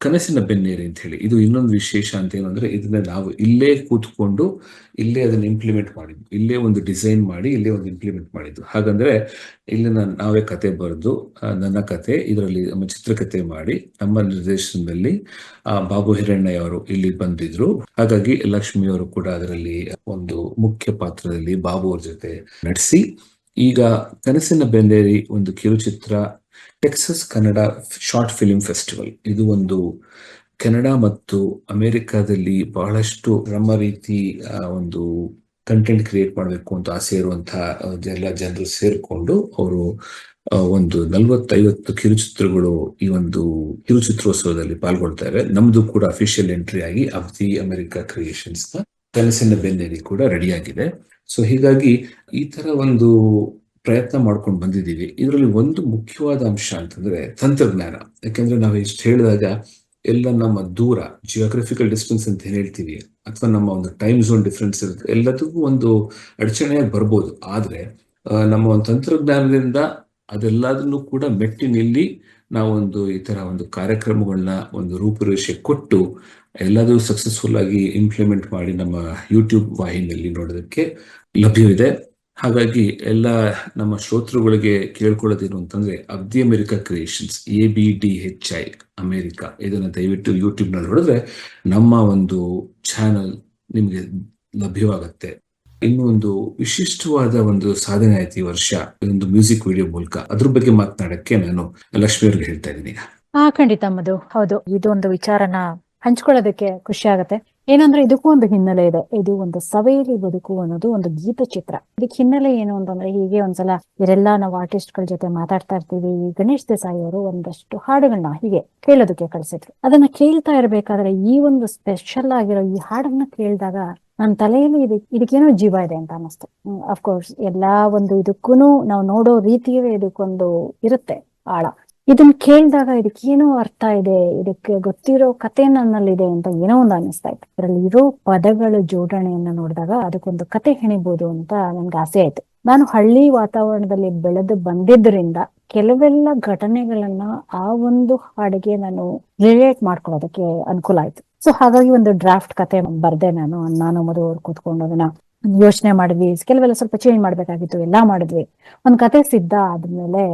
ಕನಸಿನ ಬೆನ್ನೇರಿ ಅಂತ ಹೇಳಿ. ಇದು ಇನ್ನೊಂದು ವಿಶೇಷ ಅಂತ ಏನಂದ್ರೆ ಇದನ್ನ ನಾವು ಇಲ್ಲೇ ಕೂತ್ಕೊಂಡು ಇಲ್ಲೇ ಅದನ್ನ ಇಂಪ್ಲಿಮೆಂಟ್ ಮಾಡಿದ್ವಿ, ಇಲ್ಲೇ ಒಂದು ಡಿಸೈನ್ ಮಾಡಿ ಇಲ್ಲೇ ಒಂದು ಇಂಪ್ಲಿಮೆಂಟ್ ಮಾಡಿದ್ದು. ಹಾಗಂದ್ರೆ ಇಲ್ಲಿ ನಾವೇ ಕತೆ ಬರೆದು ನನ್ನ ಕತೆ ಇದರಲ್ಲಿ ನಮ್ಮ ಚಿತ್ರಕಥೆ ಮಾಡಿ ನಮ್ಮ ನಿರ್ದೇಶನದಲ್ಲಿ ಬಾಬು ಹಿರಣ್ಣಯ್ಯ ಅವರು ಇಲ್ಲಿ ಬಂದಿದ್ರು. ಹಾಗಾಗಿ ಲಕ್ಷ್ಮಿ ಅವರು ಕೂಡ ಅದರಲ್ಲಿ ಒಂದು ಮುಖ್ಯ ಪಾತ್ರದಲ್ಲಿ ಬಾಬು ಅವ್ರ ಜೊತೆ ನಟಿಸಿ ಈಗ ಕನಸಿನ ಬೆನ್ನೇರಿ ಒಂದು ಕಿರುಚಿತ್ರ Texas Kannada short film festival, ಇದು ಒಂದು ಕೆನಡಾ ಮತ್ತು ಅಮೆರಿಕಾದಲ್ಲಿ ಬಹಳಷ್ಟು ನಮ್ಮ ರೀತಿ ಒಂದು ಕಂಟೆಂಟ್ ಕ್ರಿಯೇಟ್ ಮಾಡಬೇಕು ಅಂತ ಆಸೆ ಇರುವಂತಹ ಎಲ್ಲ ಜನರು ಸೇರ್ಕೊಂಡು ಅವರು ಒಂದು 40-50 ಕಿರುಚಿತ್ರಗಳು ಈ ಒಂದು ಕಿರುಚಿತ್ರೋತ್ಸವದಲ್ಲಿ ಪಾಲ್ಗೊಳ್ತಾರೆ. ನಮ್ದು ಕೂಡ ಅಫಿಷಿಯಲ್ ಎಂಟ್ರಿ ಆಗಿ ಅವಧಿ ಅಮೆರಿಕಾ ಕ್ರಿಯೇಷನ್ಸ್ ನ ಕನಸಿನ ಬೆನ್ನೇರಿ ಕೂಡ ರೆಡಿಯಾಗಿದೆ. ಸೊ ಹೀಗಾಗಿ ಈ ತರ ಒಂದು ಪ್ರಯತ್ನ ಮಾಡ್ಕೊಂಡು ಬಂದಿದ್ದೀವಿ. ಇದರಲ್ಲಿ ಒಂದು ಮುಖ್ಯವಾದ ಅಂಶ ಅಂತಂದ್ರೆ ತಂತ್ರಜ್ಞಾನ. ಯಾಕಂದ್ರೆ ನಾವು ಇಷ್ಟು ಹೇಳಿದಾಗ ಎಲ್ಲ ನಮ್ಮ ದೂರ, ಜಿಯೋಗ್ರಫಿಕಲ್ ಡಿಸ್ಟೆನ್ಸ್ ಅಂತ ಏನ್ ಹೇಳ್ತೀವಿ, ಅಥವಾ ನಮ್ಮ ಒಂದು ಟೈಮ್ ಝೋನ್ ಡಿಫ್ರೆನ್ಸ್ ಇರುತ್ತೆ, ಎಲ್ಲದಕ್ಕೂ ಒಂದು ಅಡಚಣೆಯಾಗಿ ಬರ್ಬೋದು. ಆದ್ರೆ ನಮ್ಮ ಒಂದು ತಂತ್ರಜ್ಞಾನದಿಂದ ಅದೆಲ್ಲದನ್ನು ಕೂಡ ಮೆಟ್ಟಿ ನಿಲ್ಲಿ ನಾವೊಂದು ಈ ತರ ಒಂದು ಕಾರ್ಯಕ್ರಮಗಳನ್ನ ಒಂದು ರೂಪುರೇಷೆ ಕೊಟ್ಟು ಎಲ್ಲದೂ ಸಕ್ಸಸ್ಫುಲ್ ಆಗಿ ಇಂಪ್ಲಿಮೆಂಟ್ ಮಾಡಿ ನಮ್ಮ ಯೂಟ್ಯೂಬ್ ವಾಹಿನಿಯಲ್ಲಿ ನೋಡೋದಕ್ಕೆ ಲಭ್ಯವಿದೆ. ಹಾಗಾಗಿ ಎಲ್ಲ ನಮ್ಮ ಶ್ರೋತೃಗಳಿಗೆ ಕೇಳ್ಕೊಳ್ಳೋದೇನು ಅಂತಂದ್ರೆ, ಅಬ್ದಿ ಅಮೆರಿಕಾ ಕ್ರಿಯೇಷನ್ಸ್, ABDHI ಅಮೆರಿಕಾ, ಇದನ್ನ ದಯವಿಟ್ಟು ಯೂಟ್ಯೂಬ್ ನಲ್ಲಿ ನೋಡಿದ್ರೆ ನಮ್ಮ ಒಂದು ಚಾನಲ್ ನಿಮ್ಗೆ ಲಭ್ಯವಾಗತ್ತೆ. ಇನ್ನು ಒಂದು ವಿಶಿಷ್ಟವಾದ ಒಂದು ಸಾಧನೆ ಆಯ್ತು ಈ ವರ್ಷ ಒಂದು ಮ್ಯೂಸಿಕ್ ವಿಡಿಯೋ ಮೂಲಕ. ಅದ್ರ ಬಗ್ಗೆ ಮಾತನಾಡಕ್ಕೆ ನಾನು ಲಕ್ಷ್ಮಿ ಅವ್ರಿಗೆ ಹೇಳ್ತಾ ಇದ್ದೀನಿ. ಖಂಡಿತ ಮಧು, ಹೌದು, ಇದೊಂದು ವಿಚಾರನ ಹಂಚ್ಕೊಳ್ಳೋದಕ್ಕೆ ಖುಷಿ ಆಗತ್ತೆ. ಏನಂದ್ರೆ ಇದಕ್ಕೂ ಒಂದು ಹಿನ್ನೆಲೆ ಇದೆ. ಇದು ಒಂದು ಸವೆಯಲ್ಲಿ ಬದುಕು ಅನ್ನೋದು ಒಂದು ಗೀತಚಿತ್ರ. ಇದಕ್ಕೆ ಹಿನ್ನೆಲೆ ಏನು ಅಂತಂದ್ರೆ, ಹೀಗೆ ಒಂದ್ಸಲ ಇವರೆಲ್ಲ ನಾವು ಆರ್ಟಿಸ್ಟ್ ಗಳ ಜೊತೆ ಮಾತಾಡ್ತಾ ಇರ್ತೀವಿ. ಗಣೇಶ್ ದೇಸಾಯಿ ಅವರು ಒಂದಷ್ಟು ಹಾಡುಗಳನ್ನ ಹೀಗೆ ಕೇಳೋದಕ್ಕೆ ಕಳಿಸಿದ್ರು. ಅದನ್ನ ಕೇಳ್ತಾ ಇರ್ಬೇಕಾದ್ರೆ ಈ ಒಂದು ಸ್ಪೆಷಲ್ ಆಗಿರೋ ಈ ಹಾಡನ್ನ ಕೇಳಿದಾಗ ನನ್ನ ತಲೆಯಲ್ಲಿ ಇದಕ್ಕೇನೋ ಜೀವ ಇದೆ ಅಂತ ಅನ್ನಿಸ್ತು. ಅಫ್ಕೋರ್ಸ್ ಎಲ್ಲಾ ಒಂದು ಇದಕ್ಕೂನು ನಾವು ನೋಡೋ ರೀತಿಯವೇ ಇದಕ್ಕೊಂದು ಇರುತ್ತೆ ಆಳ. ಇದನ್ನ ಕೇಳಿದಾಗ ಇದಕ್ಕೇನೋ ಅರ್ಥ ಇದೆ, ಇದಕ್ಕೆ ಗೊತ್ತಿರೋ ಕತೆ ನನ್ನಲ್ಲಿದೆ ಅಂತ ಏನೋ ಒಂದು ಅನಿಸ್ತಾ ಇತ್ತು. ಇದರಲ್ಲಿ ಇರೋ ಪದಗಳ ಜೋಡಣೆಯನ್ನ ನೋಡಿದಾಗ ಅದಕ್ಕೊಂದು ಕತೆ ಹೆಣಿಬಹುದು ಅಂತ ನನ್ಗೆ ಆಸೆ ಆಯ್ತು. ನಾನು ಹಳ್ಳಿ ವಾತಾವರಣದಲ್ಲಿ ಬೆಳೆದು ಬಂದಿದ್ದರಿಂದ ಕೆಲವೆಲ್ಲ ಘಟನೆಗಳನ್ನ ಆ ಒಂದು ಹಾಡಿಗೆ ನಾನು ರಿಲೇಟ್ ಮಾಡ್ಕೊಳ್ಳೋದಕ್ಕೆ ಅನುಕೂಲ ಆಯ್ತು. ಸೊ ಹಾಗಾಗಿ ಒಂದು ಡ್ರಾಫ್ಟ್ ಕತೆ ಬರ್ದೆ. ನಾನು ಮಧು ಅವ್ರು ಕೂತ್ಕೊಂಡು ಅದನ್ನ ಯೋಚನೆ ಮಾಡಿದ್ವಿ. ಕೆಲವೆಲ್ಲ ಸ್ವಲ್ಪ ಚೇಂಜ್ ಮಾಡ್ಬೇಕಾಗಿತ್ತು, ಎಲ್ಲಾ ಮಾಡಿದ್ವಿ. ಒಂದ್ ಕತೆ ಸಿದ್ಧ ಆದ್ಮೇಲೆ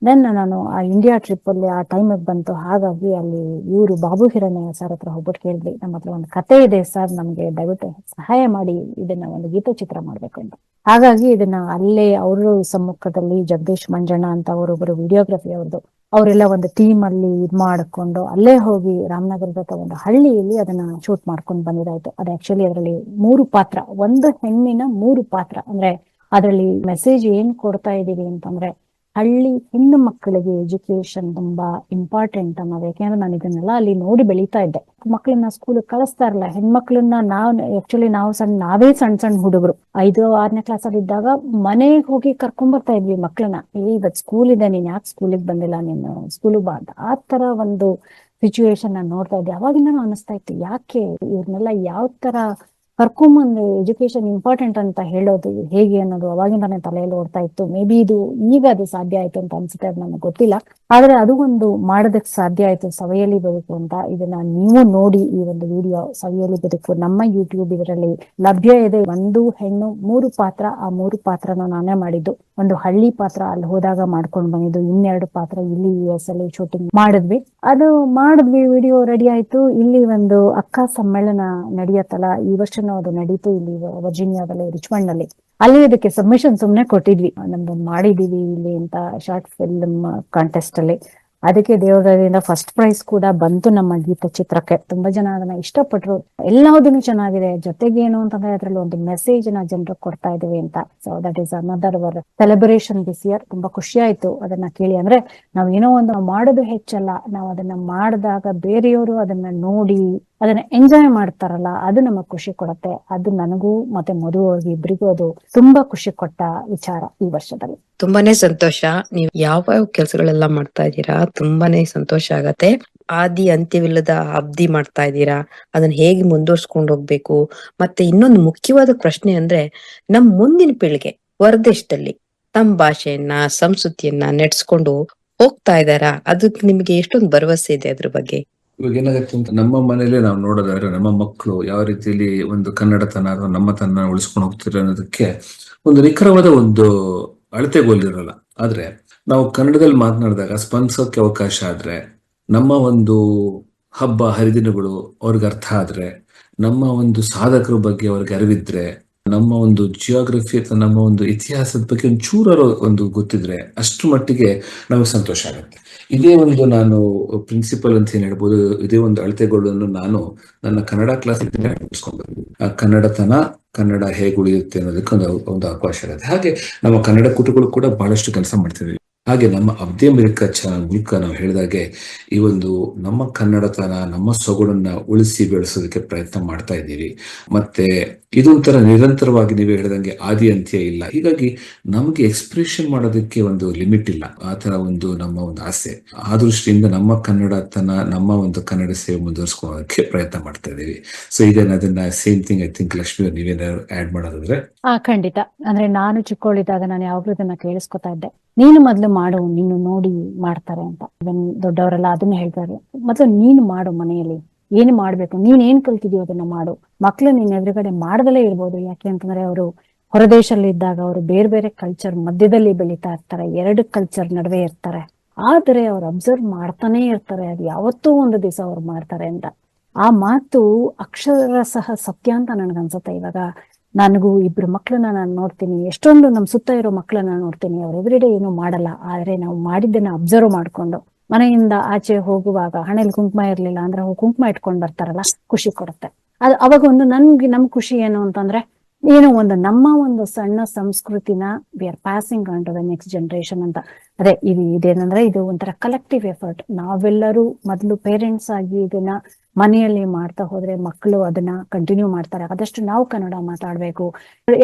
ದೆನ್ ನಾನು ಆ ಇಂಡಿಯಾ ಟ್ರಿಪ್ ಅಲ್ಲಿ ಆ ಟೈಮಿಗೆ ಬಂತು. ಹಾಗಾಗಿ ಅಲ್ಲಿ ಇವರು ಬಾಬು ಹಿರಣ್ಯ ಸರ್ ಹತ್ರ ಹೋಗ್ಬಿಟ್ಟು ಕೇಳಿದ್ವಿ, ನಮ್ಮ ಹತ್ರ ಒಂದು ಕತೆ ಇದೆ ಸರ್, ನಮ್ಗೆ ದಯವಿಟ್ಟು ಸಹಾಯ ಮಾಡಿ ಇದನ್ನ ಒಂದು ಗೀತಚಿತ್ರ ಮಾಡ್ಬೇಕು ಅಂತ. ಹಾಗಾಗಿ ಇದನ್ನ ಅಲ್ಲೇ ಅವರು ಸಮ್ಮುಖದಲ್ಲಿ ಜಗದೀಶ್ ಮಂಜಣ್ಣ ಅಂತ ಅವರೊಬ್ಬರು ವಿಡಿಯೋಗ್ರಫಿ ಅವ್ರದ್ದು, ಅವರೆಲ್ಲ ಒಂದು ಟೀಮ್ ಅಲ್ಲಿ ಇದ್ ಮಾಡ್ಕೊಂಡು ಅಲ್ಲೇ ಹೋಗಿ ರಾಮನಗರದ ಒಂದು ಹಳ್ಳಿಯಲ್ಲಿ ಅದನ್ನ ಶೂಟ್ ಮಾಡ್ಕೊಂಡು ಬಂದಿದಾಯ್ತು. ಅದು ಆಕ್ಚುಲಿ ಅದರಲ್ಲಿ 3 ಪಾತ್ರ, ಒಂದು ಹೆಣ್ಣಿನ 3 ಪಾತ್ರ. ಅಂದ್ರೆ ಅದರಲ್ಲಿ ಮೆಸೇಜ್ ಏನ್ ಕೊಡ್ತಾ ಇದೀವಿ ಅಂತಂದ್ರೆ, ಹಳ್ಳಿ ಹೆಣ್ಣು ಮಕ್ಕಳಿಗೆ ಎಜುಕೇಶನ್ ತುಂಬಾ ಇಂಪಾರ್ಟೆಂಟ್ ಅನ್ನೋದು. ಯಾಕೆಂದ್ರೆ ನಾನು ಇದನ್ನೆಲ್ಲ ಅಲ್ಲಿ ನೋಡಿ ಬೆಳೀತಾ ಇದ್ದೆ. ಮಕ್ಕಳನ್ನ ಸ್ಕೂಲ್ ಕಳಿಸ್ತಾ ಇರಲ್ಲ, ಹೆಣ್ಮಕ್ಳನ್ನ ನಾವೇ ಸಣ್ಣ ಹುಡುಗರು 5-6ನೇ ಕ್ಲಾಸ್ ಅಲ್ಲಿ ಇದ್ದಾಗ ಮನೆಗೆ ಹೋಗಿ ಕರ್ಕೊಂಡ್ ಬರ್ತಾ ಇದ್ವಿ ಮಕ್ಕಳನ್ನ. ಇವತ್ ಸ್ಕೂಲ್ ಇದೆ, ನೀನ್ ಯಾಕೆ ಸ್ಕೂಲಿಗೆ ಬಂದಿಲ್ಲ, ನೀನು ಸ್ಕೂಲಿಗೆ ಬಾ ಅಂತ. ಆ ತರ ಒಂದು ಸಿಚುವೇಶನ್ ನಾನು ನೋಡ್ತಾ ಇದ್ದೆ. ಅವಾಗಿಂದ ಅನಿಸ್ತಾ ಇತ್ತು, ಯಾಕೆ ಇವ್ರನ್ನೆಲ್ಲ ಯಾವ ತರ ಕರ್ಕೊಂಬಂದು ಎಜುಕೇಶನ್ ಇಂಪಾರ್ಟೆಂಟ್ ಅಂತ ಹೇಳೋದು ಹೇಗೆ ಅನ್ನೋದು ಅವಾಗಿಂದಾನೆ ತಲೆಯಲ್ಲಿ ಓಡ್ತಾ ಇತ್ತು. ಮೇ ಬಿ ಈಗ ಅದು ಸಾಧ್ಯ ಆಯ್ತು ಅಂತ ಅನ್ಸುತ್ತೆ, ಅದು ನನಗೆ ಗೊತ್ತಿಲ್ಲ. ಆದ್ರೆ ಅದು ಒಂದು ಮಾಡೋದಕ್ಕೆ ಸಾಧ್ಯ ಆಯ್ತು, ಸವೆಯಲ್ಲಿ ಬದುಕು ಅಂತ. ಇದನ್ನ ನೀವು ನೋಡಿ, ಈ ಒಂದು ವಿಡಿಯೋ ಸವೆಯಲ್ಲಿ ಬದುಕು ನಮ್ಮ ಯೂಟ್ಯೂಬ್ ಇದರಲ್ಲಿ ಲಭ್ಯ ಇದೆ. 1 ಹೆಣ್ಣು 3 ಪಾತ್ರ, ಆ 3 ಪಾತ್ರನ ನಾನೇ ಮಾಡಿದ್ದು. ಒಂದು ಹಳ್ಳಿ ಪಾತ್ರ ಅಲ್ಲಿ ಹೋದಾಗ ಮಾಡ್ಕೊಂಡು ಬಂದಿದ್ದು, 2 ಪಾತ್ರ ಇಲ್ಲಿ US ಅಲ್ಲಿ ಶೂಟಿಂಗ್ ಮಾಡಿದ್ವಿ. ವಿಡಿಯೋ ರೆಡಿ ಆಯ್ತು. ಇಲ್ಲಿ ಒಂದು ಅಕ್ಕ ಸಮ್ಮೇಳನ ನಡೆಯತ್ತಲ್ಲ, ಈ ವರ್ಷ ಅದು ನಡೀತು ಇಲ್ಲಿ ವರ್ಜೀನಿಯಾದಲ್ಲಿ, ರಿಚ್ಮಂಡ್ ನಲ್ಲಿ. ಅಲ್ಲಿ ಇದಕ್ಕೆ ಸಬ್ಮಿಷನ್ ಸುಮ್ನೆ ಕೊಟ್ಟಿದ್ವಿ, ನಮ್ದೊಂದು ಮಾಡಿದೀವಿ ಇಲ್ಲಿ ಅಂತ ಶಾರ್ಟ್ ಫಿಲ್ಮ್ ಕಾಂಟೆಸ್ಟ್ ಅಲ್ಲಿ. ಅದಕ್ಕೆ ದೇವರಿಂದ ಫಸ್ಟ್ ಪ್ರೈಸ್ ಕೂಡ ಬಂತು ನಮ್ಮ ಗೀತ ಚಿತ್ರಕ್ಕೆ. ತುಂಬಾ ಜನ ಅದನ್ನ ಇಷ್ಟಪಟ್ರು, ಎಲ್ಲದನ್ನು ಚೆನ್ನಾಗಿದೆ. ಜೊತೆಗೆ ಏನು ಅಂತಂದ್ರೆ ಅದ್ರಲ್ಲಿ ಒಂದು ಮೆಸೇಜ್ ನ ಜನರಿಗೆ ಕೊಡ್ತಾ ಇದೀವಿ ಅಂತ. So that is another our celebration this year. ತುಂಬಾ ಖುಷಿ ಆಯ್ತು ಅದನ್ನ ಕೇಳಿ. ಅಂದ್ರೆ ನಾವ್ ಏನೋ ಒಂದು ಮಾಡೋದು ಹೆಚ್ಚಲ್ಲ, ನಾವು ಅದನ್ನ ಮಾಡಿದಾಗ ಬೇರೆಯವರು ಅದನ್ನ ನೋಡಿ ಅದನ್ನ ಎಂಜಾಯ್ ಮಾಡ್ತಾರಲ್ಲ, ಅದು ನಮಗ್ ಖುಷಿ ಕೊಡುತ್ತೆ. ಅದು ನನಗೂ ಮತ್ತೆ ಮಧು ಅವ್ರಿಗೆ ಇಬ್ರಿಗೂ ಅದು ತುಂಬಾ ಖುಷಿ ಕೊಟ್ಟ ವಿಚಾರ ಈ ವರ್ಷದಲ್ಲಿ. ತುಂಬಾನೇ ಸಂತೋಷ. ನೀವು ಯಾವ ಕೆಲಸಗಳೆಲ್ಲ ಮಾಡ್ತಾ ಇದ್ದೀರಾ, ತುಂಬಾನೇ ಸಂತೋಷ ಆಗತ್ತೆ. ಆದಿ ಅಂತ್ಯವಿಲ್ಲದ ಅಬ್ದಿ ಮಾಡ್ತಾ ಇದ್ದೀರಾ, ಅದನ್ನ ಹೇಗೆ ಮುಂದುವರ್ಸ್ಕೊಂಡು ಹೋಗ್ಬೇಕು. ಮತ್ತೆ ಇನ್ನೊಂದು ಮುಖ್ಯವಾದ ಪ್ರಶ್ನೆ ಅಂದ್ರೆ, ನಮ್ ಮುಂದಿನ ಪೀಳಿಗೆ ಹೊರದೇಶದಲ್ಲಿ ತಮ್ಮ ಭಾಷೆಯನ್ನ ಸಂಸ್ಕೃತಿಯನ್ನ ನೆಡ್ಸ್ಕೊಂಡು ಹೋಗ್ತಾ ಇದ್ದಾರಾ? ಅದಕ್ಕೆ ನಿಮ್ಗೆ ಎಷ್ಟೊಂದು ಭರವಸೆ ಇದೆ ಅದ್ರ ಬಗ್ಗೆ? ಇವಾಗ ಏನಾಗುತ್ತೆ ಅಂತ, ನಮ್ಮ ಮನೇಲಿ ನಾವು ನೋಡೋದಾದ್ರೆ ನಮ್ಮ ಮಕ್ಕಳು ಯಾವ ರೀತಿಯಲ್ಲಿ ಒಂದು ಕನ್ನಡತನ ಅಥವಾ ನಮ್ಮತನ ಉಳಿಸ್ಕೊಂಡು ಹೋಗ್ತಾರೆ ಅನ್ನೋದಕ್ಕೆ ಒಂದು ನಿಖರವಾದ ಒಂದು ಅಳತೆಗೋಲಿರಲ್ಲ. ಆದ್ರೆ ನಾವು ಕನ್ನಡದಲ್ಲಿ ಮಾತನಾಡಿದಾಗ ಸ್ಪಂದಿಸೋಕೆ ಅವಕಾಶ ಆದ್ರೆ, ನಮ್ಮ ಒಂದು ಹಬ್ಬ ಹರಿದಿನಗಳು ಅವ್ರಿಗೆ ಅರ್ಥ ಆದ್ರೆ, ನಮ್ಮ ಒಂದು ಸಾಧಕರ ಬಗ್ಗೆ ಅವ್ರಿಗೆ ಅರಿವಿದ್ರೆ, ನಮ್ಮ ಒಂದು ಜಿಯೋಗ್ರಫಿ ಅಥವಾ ನಮ್ಮ ಒಂದು ಇತಿಹಾಸದ ಬಗ್ಗೆ ಒಂದು ಚೂರಾರು ಒಂದು ಗೊತ್ತಿದ್ರೆ, ಅಷ್ಟು ಮಟ್ಟಿಗೆ ನಮಗೆ ಸಂತೋಷ ಆಗುತ್ತೆ. ಇದೇ ಒಂದು ನಾನು ಪ್ರಿನ್ಸಿಪಲ್ ಅಂತ ಏನ್ ಹೇಳ್ಬೋದು, ಇದೇ ಒಂದು ಅಳತೆಗಳನ್ನು ನಾನು ನನ್ನ ಕನ್ನಡ ಕ್ಲಾಸ್ ಆ ಕನ್ನಡತನ, ಕನ್ನಡ ಹೇಗೆ ಉಳಿಯುತ್ತೆ ಅನ್ನೋದಕ್ಕೆ ಒಂದು ಅವಕಾಶ ಇರುತ್ತೆ. ಹಾಗೆ ನಮ್ಮ ಕನ್ನಡ ಕುಟುಂಬಗಳು ಕೂಡ ಬಹಳಷ್ಟು ಕೆಲಸ ಮಾಡ್ತಿದ್ವಿ. ಹಾಗೆ ನಮ್ಮ ಅಬ್ದಿ ಅಮೆರಿಕ ಮೂಲಕ ನಾವು ಹೇಳಿದಾಗೆ ಈ ಒಂದು ನಮ್ಮ ಕನ್ನಡತನ, ನಮ್ಮ ಸೊಗಡನ್ನ ಉಳಿಸಿ ಬೆಳೆಸೋದಕ್ಕೆ ಪ್ರಯತ್ನ ಮಾಡ್ತಾ ಇದ್ದೀವಿ. ಮತ್ತೆ ಇದೊಂಥರ ನಿರಂತರವಾಗಿ ನೀವೇ ಹೇಳಿದಂಗೆ ಆದಿ ಅಂತ್ಯ ಇಲ್ಲ. ಹೀಗಾಗಿ ನಮ್ಗೆ ಎಕ್ಸ್ಪ್ರೆಷನ್ ಮಾಡೋದಕ್ಕೆ ಒಂದು ಲಿಮಿಟ್ ಇಲ್ಲ. ಆ ತರ ಒಂದು ನಮ್ಮ ಒಂದು ಆಸೆ. ಆ ದೃಷ್ಟಿಯಿಂದ ನಮ್ಮ ಕನ್ನಡತನ, ನಮ್ಮ ಒಂದು ಕನ್ನಡ ಸೇವೆ ಮುಂದುವರಿಸ್ಕೊಳ್ಳೋದಕ್ಕೆ ಪ್ರಯತ್ನ ಮಾಡ್ತಾ ಇದ್ದೀವಿ. ಸೊ ಈಗ ಅದನ್ನ same thing I think Lakshmi ಅವ್ರು ನೀವೇನಾದ್ರು ಆಡ್ ಮಾಡೋದಾದ್ರೆ? ಖಂಡಿತ. ಅಂದ್ರೆ ನಾನು ಚಿಕ್ಕವಳಿದ್ದಾಗ ನಾನು ಯಾವಾಗ್ಲೂ ಇದನ್ನ ಕೇಳಿಸ್ಕೊತಾ ಇದ್ದೆ, ನೀನು ಮೊದ್ಲು ಮಾಡು, ನೀನು ನೋಡಿ ಮಾಡ್ತಾರೆ ಅಂತ. ದೊಡ್ಡವರೆಲ್ಲ ಅದನ್ನ ಹೇಳ್ತಾರೆ, ಮೊದ್ಲು ನೀನು ಮಾಡು, ಮನೆಯಲ್ಲಿ ಏನು ಮಾಡ್ಬೇಕು, ನೀನ್ ಏನ್ ಕಲ್ತಿದ್ಯೋ ಅದನ್ನ ಮಾಡು. ಮಕ್ಳು ನಿನ್ ಎದುರುಗಡೆ ಮಾಡ್ದಲೇ ಇರ್ಬೋದು. ಯಾಕೆ ಅಂತಂದ್ರೆ ಅವರು ಹೊರದೇಶದಲ್ಲಿ ಇದ್ದಾಗ ಅವರು ಬೇರೆ ಬೇರೆ ಕಲ್ಚರ್ ಮಧ್ಯದಲ್ಲಿ ಬೆಳೀತಾ ಇರ್ತಾರೆ, ಎರಡು ಕಲ್ಚರ್ ನಡುವೆ ಇರ್ತಾರೆ. ಆದ್ರೆ ಅವ್ರು ಅಬ್ಸರ್ವ್ ಮಾಡ್ತಾನೆ ಇರ್ತಾರೆ, ಅದು ಯಾವತ್ತೂ ಒಂದು ದಿವಸ ಅವ್ರು ಮಾಡ್ತಾರೆ ಅಂತ. ಆ ಮಾತು ಅಕ್ಷರ ಸಹ ಸತ್ಯ ಅಂತ ನನ್ಗನ್ಸುತ್ತೆ. ಇವಾಗ ನನಗೂ ಇಬ್ರು ಮಕ್ಳನ್ನ ನಾನು ನೋಡ್ತೀನಿ, ಎಷ್ಟೊಂದು ನಮ್ ಸುತ್ತ ಇರೋ ಮಕ್ಳನ್ನ ನೋಡ್ತೀನಿ, ಅವ್ರು ಎವ್ರಿಡೇ ಏನೂ ಮಾಡಲ್ಲ, ಆದ್ರೆ ನಾವು ಮಾಡಿದ್ದನ್ನ ಅಬ್ಸರ್ವ್ ಮಾಡ್ಕೊಂಡು ಮನೆಯಿಂದ ಆಚೆ ಹೋಗುವಾಗ ಹಣೆಯಲ್ಲಿ ಕುಂಕುಮ ಇರ್ಲಿಲ್ಲ ಅಂದ್ರೆ ಕುಂಕುಮ ಇಟ್ಕೊಂಡ್ ಬರ್ತಾರಲ್ಲ, ಖುಷಿ ಕೊಡುತ್ತೆ. ಅವಾಗ ಒಂದು ನಮ್ ಖುಷಿ ಏನು ಅಂತಂದ್ರೆ, ಏನೋ ಒಂದು ನಮ್ಮ ಒಂದು ಸಣ್ಣ ಸಂಸ್ಕೃತಿನ we are passing on to the next generation ಅಂತ. ಅದೇ ಇದೇನಂದ್ರೆ ಇದು ಒಂಥರ ಕಲೆಕ್ಟಿವ್ ಎಫರ್ಟ್. ನಾವೆಲ್ಲರೂ ಮೊದಲು ಪೇರೆಂಟ್ಸ್ ಆಗಿ ಇದನ್ನ ಮನೆಯಲ್ಲಿ ಮಾಡ್ತಾ ಹೋದ್ರೆ ಮಕ್ಕಳು ಅದನ್ನ ಕಂಟಿನ್ಯೂ ಮಾಡ್ತಾರೆ. ಆದಷ್ಟು ನಾವು ಕನ್ನಡ ಮಾತಾಡ್ಬೇಕು.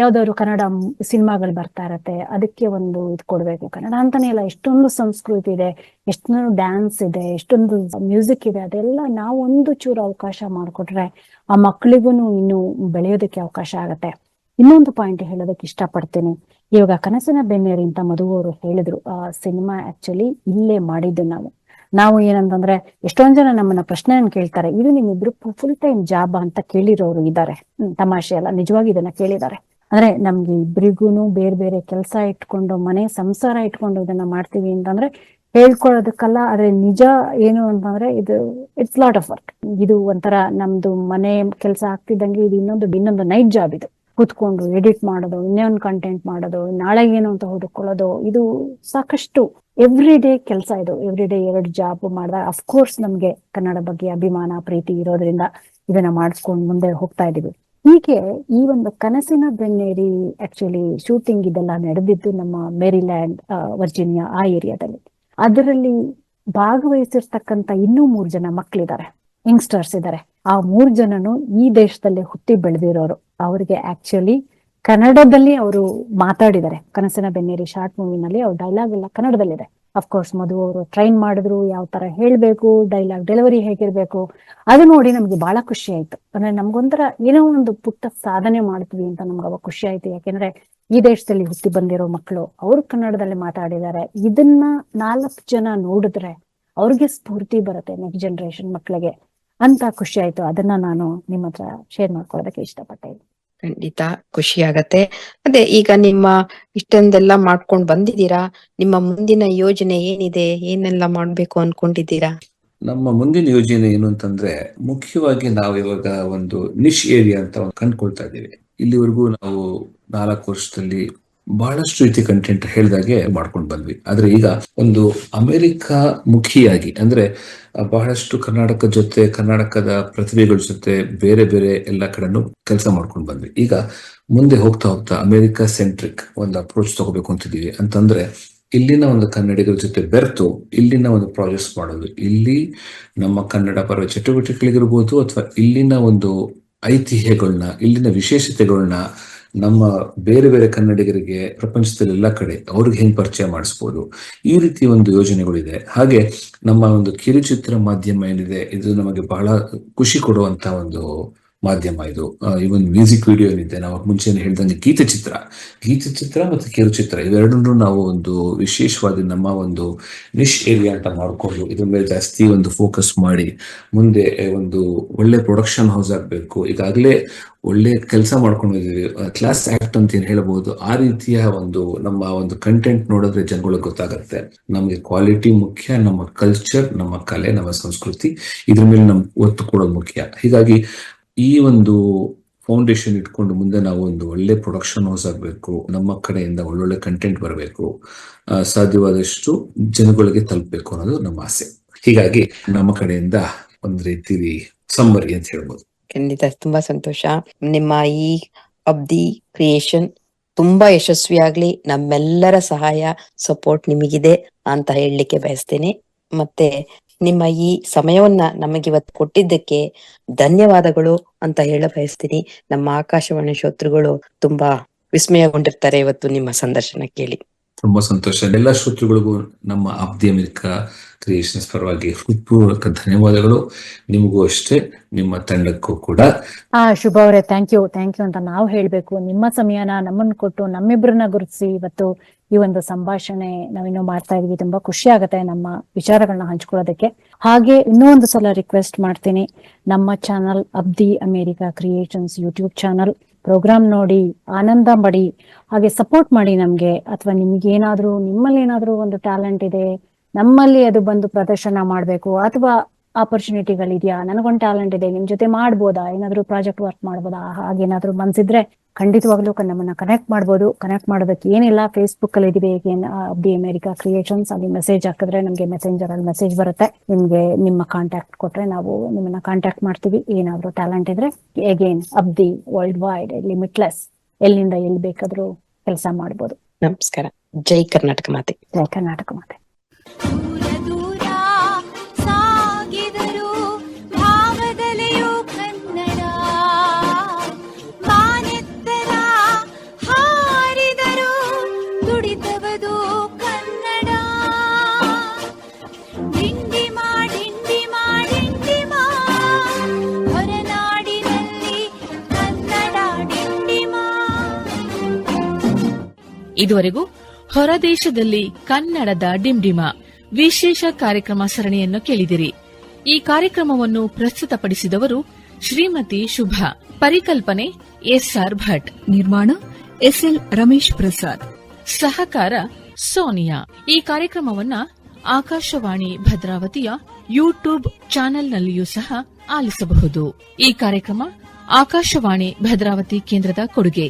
ಯಾವ್ದಾದ್ರು ಕನ್ನಡ ಸಿನಿಮಾಗಳು ಬರ್ತಾ ಇರತ್ತೆ, ಅದಕ್ಕೆ ಒಂದು ಇದು ಕೊಡ್ಬೇಕು. ಕನ್ನಡ ಅಂತಾನೆ ಇಲ್ಲ, ಎಷ್ಟೊಂದು ಸಂಸ್ಕೃತಿ ಇದೆ, ಎಷ್ಟೊಂದು ಡ್ಯಾನ್ಸ್ ಇದೆ, ಎಷ್ಟೊಂದು ಮ್ಯೂಸಿಕ್ ಇದೆ. ಅದೆಲ್ಲ ನಾವು ಒಂದು ಚೂರು ಅವಕಾಶ ಮಾಡ್ಕೊಟ್ರೆ ಆ ಮಕ್ಕಳಿಗೂ ಇನ್ನು ಬೆಳೆಯೋದಕ್ಕೆ ಅವಕಾಶ ಆಗತ್ತೆ. ಇನ್ನೊಂದು ಪಾಯಿಂಟ್ ಹೇಳೋದಕ್ಕೆ ಇಷ್ಟಪಡ್ತೀನಿ. ಇವಾಗ ಕನಸಿನ ಬೆನ್ನೇರಿ ಅಂತ ಮಧು ಅವರು ಹೇಳಿದ್ರು, ಆ ಸಿನಿಮಾ ಆಕ್ಚುಲಿ ಇಲ್ಲೇ ಮಾಡಿದ್ದು ನಾವು ಏನಂತಂದ್ರೆ, ಎಷ್ಟೊಂದ್ ಜನ ನಮ್ಮನ್ನ ಪ್ರಶ್ನೆಯನ್ನು ಕೇಳ್ತಾರೆ, ಇದು ನಿಮ್ಮಿಬ್ರು ಫುಲ್ ಟೈಮ್ ಜಾಬ್ ಅಂತ ಕೇಳಿರೋರು ಇದ್ದಾರೆ. ತಮಾಷೆ ಅಲ್ಲ, ನಿಜವಾಗಿ ಇದನ್ನ ಕೇಳಿದ್ದಾರೆ. ಅಂದ್ರೆ ನಮ್ಗೆ ಇಬ್ರಿಗೂನು ಬೇರೆ ಬೇರೆ ಕೆಲಸ ಇಟ್ಕೊಂಡು, ಮನೆ ಸಂಸಾರ ಇಟ್ಕೊಂಡು ಇದನ್ನ ಮಾಡ್ತೀವಿ ಅಂತಂದ್ರೆ ಹೇಳ್ಕೊಳ್ಳೋದಕ್ಕಲ್ಲ. ಆದ್ರೆ ನಿಜ ಏನು ಅಂತಂದ್ರೆ ಇಟ್ಸ್ ಲಾಟ್ ಆಫ್ ವರ್ಕ್. ಇದು ಒಂಥರ ನಮ್ದು ಮನೆ ಕೆಲಸ ಆಗ್ತಿದ್ದಂಗೆ ಇದು ಇನ್ನೊಂದು ನೈಟ್ ಜಾಬ್. ಇದು ಕೂತ್ಕೊಂಡು ಎಡಿಟ್ ಮಾಡೋದು, ಇನ್ನೊಂದು ಕಂಟೆಂಟ್ ಮಾಡೋದು, ನಾಳೆ ಏನು ಅಂತ ಹುಡುಕೊಳ್ಳೋದು, ಇದು ಸಾಕಷ್ಟು ಎವ್ರಿ ಡೇ ಕೆಲಸ. ಇದು ಎವ್ರಿ ಡೇ 2 ಜಾಬ್ ಮಾಡಿದಾಗ ಅಫ್ಕೋರ್ಸ್ ನಮ್ಗೆ ಕನ್ನಡ ಬಗ್ಗೆ ಅಭಿಮಾನ ಪ್ರೀತಿ ಇರೋದ್ರಿಂದ ಇದನ್ನ ಮಾಡಿಸ್ಕೊಂಡು ಮುಂದೆ ಹೋಗ್ತಾ ಇದೀವಿ. ಹೀಗೆ ಈ ಒಂದು ಕನಸಿನ ಬೆನ್ನೇರಿ ಆಕ್ಚುಲಿ ಶೂಟಿಂಗ್ ಇದೆಲ್ಲ ನಡೆದಿದ್ದು ನಮ್ಮ ಮೇರಿಲ್ಯಾಂಡ್, ವರ್ಜೀನಿಯಾ ಆ ಏರಿಯಾದಲ್ಲಿ. ಅದರಲ್ಲಿ ಭಾಗವಹಿಸಿರ್ತಕ್ಕಂಥ ಇನ್ನೂ 3 ಜನ ಮಕ್ಕಳಿದ್ದಾರೆ, ಯಂಗ್ಸ್ಟರ್ಸ್ ಇದ್ದಾರೆ. ಆ 3 ಜನನು ಈ ದೇಶದಲ್ಲಿ ಹುಟ್ಟಿ ಬೆಳೆದಿರೋರು. ಅವ್ರಿಗೆ ಆಕ್ಚುಲಿ ಕನ್ನಡದಲ್ಲಿ ಅವರು ಮಾತಾಡಿದ್ದಾರೆ. ಕನಸಿನ ಬೆನ್ನೇರಿ ಶಾರ್ಟ್ ಮೂವಿನಲ್ಲಿ ಅವ್ರ ಡೈಲಾಗ್ ಎಲ್ಲ ಕನ್ನಡದಲ್ಲಿದೆ. ಅಫ್ಕೋರ್ಸ್ ಮಧು ಅವರು ಟ್ರೈನ್ ಮಾಡಿದ್ರು, ಯಾವ ತರ ಹೇಳ್ಬೇಕು, ಡೈಲಾಗ್ ಡೆಲಿವರಿ ಹೇಗಿರ್ಬೇಕು, ಅದು ನೋಡಿ ನಮ್ಗೆ ಬಹಳ ಖುಷಿ ಆಯ್ತು. ಅಂದ್ರೆ ನಮ್ಗೊಂಥರ ಏನೋ ಒಂದು ಪುಟ್ಟ ಸಾಧನೆ ಮಾಡ್ತೀವಿ ಅಂತ ನಮ್ಗೆ ಅವಾಗ ಖುಷಿ ಆಯ್ತು. ಯಾಕೆಂದ್ರೆ ಈ ದೇಶದಲ್ಲಿ ಹುಟ್ಟಿ ಬಂದಿರೋ ಮಕ್ಕಳು ಅವರು ಕನ್ನಡದಲ್ಲಿ ಮಾತಾಡಿದ್ದಾರೆ. ಇದನ್ನ 4 ಜನ ನೋಡಿದ್ರೆ ಅವ್ರಿಗೆ ಸ್ಫೂರ್ತಿ ಬರುತ್ತೆ ನೆಕ್ಸ್ಟ್ ಜನರೇಷನ್ ಮಕ್ಕಳಿಗೆ ಅಂತ ಖುಷಿ ಆಯ್ತು. ಅದನ್ನ ನಾನು ನಿಮ್ಮ ಹತ್ರ ಶೇರ್ ಮಾಡ್ಕೊಳ್ಳೋದಕ್ಕೆ ಇಷ್ಟಪಟ್ಟೆ. ಖಂಡಿತ ಖುಷಿ ಆಗತ್ತೆ. ಅದೇ ಈಗ ನಿಮ್ಮ ಇಷ್ಟೊಂದೆಲ್ಲ ಮಾಡ್ಕೊಂಡ್ ಬಂದಿದ್ದೀರಾ, ನಿಮ್ಮ ಮುಂದಿನ ಯೋಜನೆ ಏನಿದೆ, ಏನೆಲ್ಲ ಮಾಡ್ಬೇಕು ಅನ್ಕೊಂಡಿದ್ದೀರಾ? ನಮ್ಮ ಮುಂದಿನ ಯೋಜನೆ ಏನು ಅಂತಂದ್ರೆ, ಮುಖ್ಯವಾಗಿ ನಾವು ಇವಾಗ ಒಂದು ನಿಶ್ ಏರಿಯಾ ಅಂತ ಕಂಡ್ಕೊಳ್ತಾ ಇದ್ದೀವಿ. ಇಲ್ಲಿವರೆಗೂ ನಾವು 4 ವರ್ಷದಲ್ಲಿ ಬಹಳಷ್ಟು ರೀತಿ ಕಂಟೆಂಟ್ ಹೇಳಿದಾಗೆ ಮಾಡ್ಕೊಂಡು ಬಂದ್ವಿ. ಆದ್ರೆ ಈಗ ಒಂದು ಅಮೆರಿಕ ಮುಖಿಯಾಗಿ, ಅಂದ್ರೆ ಬಹಳಷ್ಟು ಕರ್ನಾಟಕ ಜೊತೆ, ಕರ್ನಾಟಕದ ಪ್ರತಿಭೆಗಳ ಜೊತೆ ಬೇರೆ ಬೇರೆ ಎಲ್ಲ ಕಡೆನೂ ಕೆಲಸ ಮಾಡ್ಕೊಂಡು ಬಂದ್ವಿ. ಈಗ ಮುಂದೆ ಹೋಗ್ತಾ ಹೋಗ್ತಾ ಅಮೆರಿಕ ಸೆಂಟ್ರಿಕ್ ಒಂದು ಅಪ್ರೋಚ್ ತಗೋಬೇಕು ಅಂತಿದೀವಿ. ಅಂತಂದ್ರೆ ಇಲ್ಲಿನ ಒಂದು ಕನ್ನಡಿಗರ ಜೊತೆ ಬೆರೆತು ಇಲ್ಲಿನ ಒಂದು ಪ್ರಾಜೆಕ್ಟ್ಸ್ ಮಾಡೋದು, ಇಲ್ಲಿ ನಮ್ಮ ಕನ್ನಡ ಪರ ಚಟುವಟಿಕೆಗಳಿರ್ಬೋದು ಅಥವಾ ಇಲ್ಲಿನ ಒಂದು ಐತಿಹ್ಯಗಳನ್ನ, ಇಲ್ಲಿನ ವಿಶೇಷತೆಗಳನ್ನ ನಮ್ಮ ಬೇರೆ ಬೇರೆ ಕನ್ನಡಿಗರಿಗೆ ಪ್ರಪಂಚದಲ್ಲಿ ಎಲ್ಲ ಕಡೆ ಅವ್ರಿಗೆ ಹೆಂಗ್ ಪರಿಚಯ ಮಾಡಿಸ್ಬೋದು, ಈ ರೀತಿ ಒಂದು ಯೋಜನೆಗಳಿದೆ. ಹಾಗೆ ನಮ್ಮ ಒಂದು ಕಿರುಚಿತ್ರ ಮಾಧ್ಯಮ ಏನಿದೆ, ಇದು ನಮಗೆ ಬಹಳ ಖುಷಿ ಕೊಡುವಂತ ಒಂದು ಮಾಧ್ಯಮ. ಇದು ಈ ಒಂದು ಮ್ಯೂಸಿಕ್ ವಿಡಿಯೋ ಏನಿದೆ, ನಾವು ಮುಂಚೆನೆ ಹೇಳ್ದಂಗೆ ಗೀತಚಿತ್ರ ಮತ್ತು ಕಿರುಚಿತ್ರ ಇವೆರಡನ್ನೂ ನಾವು ಒಂದು ವಿಶೇಷವಾದ ನಮ್ಮ ಒಂದು ನಿಶ್ ಏರಿಯಾ ಅಂತ ಮಾಡ್ಕೊಂಡು ಇದ್ರ ಮೇಲೆ ಜಾಸ್ತಿ ಒಂದು ಫೋಕಸ್ ಮಾಡಿ ಮುಂದೆ ಒಂದು ಒಳ್ಳೆ ಪ್ರೊಡಕ್ಷನ್ ಹೌಸ್ ಆಗ್ಬೇಕು. ಈಗಾಗಲೇ ಒಳ್ಳೆ ಕೆಲಸ ಮಾಡ್ಕೊಂಡಿದ್ದೀವಿ, ಕ್ಲಾಸ್ ಆಕ್ಟ್ ಅಂತ ಏನ್ ಹೇಳ್ಬಹುದು. ಆ ರೀತಿಯ ಒಂದು ನಮ್ಮ ಒಂದು ಕಂಟೆಂಟ್ ನೋಡಿದ್ರೆ ಜನಗಳಿಗೆ ಗೊತ್ತಾಗತ್ತೆ ನಮ್ಗೆ ಕ್ವಾಲಿಟಿ ಮುಖ್ಯ, ನಮ್ಮ ಕಲ್ಚರ್, ನಮ್ಮ ಕಲೆ, ನಮ್ಮ ಸಂಸ್ಕೃತಿ, ಇದ್ರ ಮೇಲೆ ನಮ್ಗೆ ಒತ್ತು ಕೊಡೋದು ಮುಖ್ಯ. ಹೀಗಾಗಿ ಈ ಒಂದು ಫೌಂಡೇಶನ್ ಇಟ್ಕೊಂಡು ಮುಂದೆ ನಾವು ಒಂದು ಒಳ್ಳೆ ಪ್ರೊಡಕ್ಷನ್ ಹೌಸ್ ಆಗ್ಬೇಕು, ನಮ್ಮ ಕಡೆಯಿಂದ ಒಳ್ಳೊಳ್ಳೆ ಕಂಟೆಂಟ್ ಬರಬೇಕು, ಸಾಧ್ಯವಾದಷ್ಟು ಜನಗಳಿಗೆ ತಲುಪಬೇಕು ಅನ್ನೋದು ನಮ್ಮ ಆಸೆ. ಹೀಗಾಗಿ ನಮ್ಮ ಕಡೆಯಿಂದ ಒಂದ್ ರೀತಿ ಸಮ್ಮರಿ ಅಂತ ಹೇಳ್ಬೋದು. ಖಂಡಿತ ತುಂಬಾ ಸಂತೋಷ. ನಿಮ್ಮ ಈ ಅಬ್ದಿ ಕ್ರಿಯೇಷನ್ ತುಂಬಾ ಯಶಸ್ವಿಯಾಗ್ಲಿ, ನಮ್ಮೆಲ್ಲರ ಸಹಾಯ ಸಪೋರ್ಟ್ ನಿಮಗಿದೆ ಅಂತ ಹೇಳಲಿಕ್ಕೆ ಬಯಸ್ತೇನೆ. ಮತ್ತೆ ನಿಮ್ಮ ಈ ಸಮಯವನ್ನ ನಮಗಿವತ್ತು ಕೊಟ್ಟಿದ್ದಕ್ಕೆ ಧನ್ಯವಾದಗಳು ಅಂತ ಹೇಳ ಬಯಸ್ತೀನಿ. ನಮ್ಮ ಆಕಾಶವಾಣಿ ಶ್ರೋತೃಗಳು ತುಂಬಾ ವಿಸ್ಮಯಗೊಂಡಿರ್ತಾರೆ ಇವತ್ತು ನಿಮ್ಮ ಸಂದರ್ಶನ ಕೇಳಿ. ತುಂಬಾ ಸಂತೋಷ. ಎಲ್ಲ ಶ್ರೋತೃಗಳಿಗೂ ನಮ್ಮ ಅಬ್ದಿ ಅಮೆರಿಕಾ ಕ್ರಿಯೇಷನ್ಸ್ ಪರವಾಗಿ ಹೃತ್ಪೂರ್ವಕ ಧನ್ಯವಾದಗಳು. ನಿಮಗೂ ಅಷ್ಟೇ, ನಿಮ್ಮ ತಂಡಕ್ಕೂ ಕೂಡ. ಶುಭ ಅವರೇ, ಥ್ಯಾಂಕ್ ಯು ಅಂತ ನಾವು ಹೇಳ್ಬೇಕು. ನಿಮ್ಮ ಸಮಯನ ನಮ್ಮನ್ನು ಕೊಟ್ಟು ನಮ್ಮಿಬ್ಬರನ್ನ ಗುರುತಿಸಿ ಇವತ್ತು ಈ ಒಂದು ಸಂಭಾಷಣೆ ನಾವಿನ್ನೂ ಮಾಡ್ತಾ ಇದೀವಿ. ತುಂಬಾ ಖುಷಿ ಆಗತ್ತೆ ನಮ್ಮ ವಿಚಾರಗಳನ್ನ ಹಂಚ್ಕೊಳ್ಳೋದಕ್ಕೆ. ಹಾಗೆ ಇನ್ನೂ ಒಂದು ಸಲ ರಿಕ್ವೆಸ್ಟ್ ಮಾಡ್ತೀನಿ, ನಮ್ಮ ಚಾನಲ್ ಅಬ್ದಿ America creations YouTube channel program ನೋಡಿ ಆನಂದ ಪಡಿ, ಹಾಗೆ ಸಪೋರ್ಟ್ ಮಾಡಿ ನಮ್ಗೆ. ಅಥವಾ ನಿಮ್ಗೇನಾದ್ರೂ ನಿಮ್ಮಲ್ಲಿ ಏನಾದ್ರೂ ಒಂದು ಟ್ಯಾಲೆಂಟ್ ಇದೆ, ನಮ್ಮಲ್ಲಿ ಅದು ಬಂದು ಪ್ರದರ್ಶನ ಮಾಡ್ಬೇಕು, ಅಥವಾ ಆಪರ್ಚುನಿಟಿಗಳಿದೆಯಾ, ನನಗೊಂದು ಟ್ಯಾಲೆಂಟ್ ಇದೆ, ನಿಮ್ ಜೊತೆ ಮಾಡ್ಬೋದಾ, ಏನಾದ್ರೂ ಪ್ರಾಜೆಕ್ಟ್ ವರ್ಕ್ ಮಾಡ್ಬೋದಾ, ಹಾಗೇನಾದ್ರೂ ಮನ್ಸಿದ್ರೆ ಖಂಡಿತವಾಗ್ಲೂ ನಮ್ಮನ್ನ ಕನೆಕ್ಟ್ ಮಾಡ್ಬೋದು. ಕನೆಕ್ಟ್ ಮಾಡೋದಕ್ಕೆ ಏನಿಲ್ಲ, ಫೇಸ್ಬುಕ್ ಅಲ್ಲಿ ಇದೀವಿ, ಅಬ್ದಿ ಅಮೆರಿಕಾ ಕ್ರಿಯೇಷನ್ಸ್. ಅಲ್ಲಿ ಮೆಸೇಜ್ ಹಾಕಿದ್ರೆ ನಮ್ಗೆ ಮೆಸೆಂಜರ್ ಅಲ್ಲಿ ಮೆಸೇಜ್ ಬರುತ್ತೆ. ನಿಮ್ಗೆ ನಿಮ್ಮ ಕಾಂಟ್ಯಾಕ್ಟ್ ಕೊಟ್ರೆ ನಾವು ನಿಮ್ಮನ್ನ ಕಾಂಟ್ಯಾಕ್ಟ್ ಮಾಡ್ತೀವಿ. ಏನಾದ್ರೂ ಟ್ಯಾಲೆಂಟ್ ಇದ್ರೆ ಅಗೇನ್ ಅಬ್ದಿ ವರ್ಲ್ಡ್ ವೈಡ್, ಲಿಮಿಟ್ಲೆಸ್, ಎಲ್ಲಿಂದ ಎಲ್ಲಿ ಬೇಕಾದ್ರೂ ಕೆಲಸ ಮಾಡ್ಬೋದು. ನಮಸ್ಕಾರ. ಜೈ ಕರ್ನಾಟಕ ಮಾತೆ. ಜೈ ಕರ್ನಾಟಕ ಮಾತೆ. ದೂರ ದೂರ ಸಾಗಿದರು ಭಾವದಲೆಯೂ ಕನ್ನಡ, ಮಾನೆತ್ತರ ಹಾರಿದರು ತುಡಿತವದು ಕನ್ನಡ. ಡಿಂಡಿಮ ಡಿಂಡಿಮ ಡಿಂಡಿಮ ಹೊರನಾಡಿನಲ್ಲಿ ಕನ್ನಡ ಡಿಂಡಿಮ. ಇದುವರೆಗೂ ಹೊರದೇಶದಲ್ಲಿ ಕನ್ನಡದ ಡಿಂಡಿಮ ವಿಶೇಷ ಕಾರ್ಯಕ್ರಮ ಸರಣಿಯನ್ನು ಕೇಳಿದಿರಿ. ಈ ಕಾರ್ಯಕ್ರಮವನ್ನು ಪ್ರಸ್ತುತಪಡಿಸಿದವರು ಶ್ರೀಮತಿ ಶುಭಾ. ಪರಿಕಲ್ಪನೆ ಎಸ್ಆರ್ ಭಟ್. ನಿರ್ಮಾಣ ಎಸ್ಎಲ್ ರಮೇಶ್ ಪ್ರಸಾದ್. ಸಹಕಾರ ಸೋನಿಯಾ. ಈ ಕಾರ್ಯಕ್ರಮವನ್ನ ಆಕಾಶವಾಣಿ ಭದ್ರಾವತಿಯ ಯೂಟ್ಯೂಬ್ ಚಾನೆಲ್ನಲ್ಲಿಯೂ ಸಹ ಆಲಿಸಬಹುದು. ಈ ಕಾರ್ಯಕ್ರಮ ಆಕಾಶವಾಣಿ ಭದ್ರಾವತಿ ಕೇಂದ್ರದ ಕೊಡುಗೆ.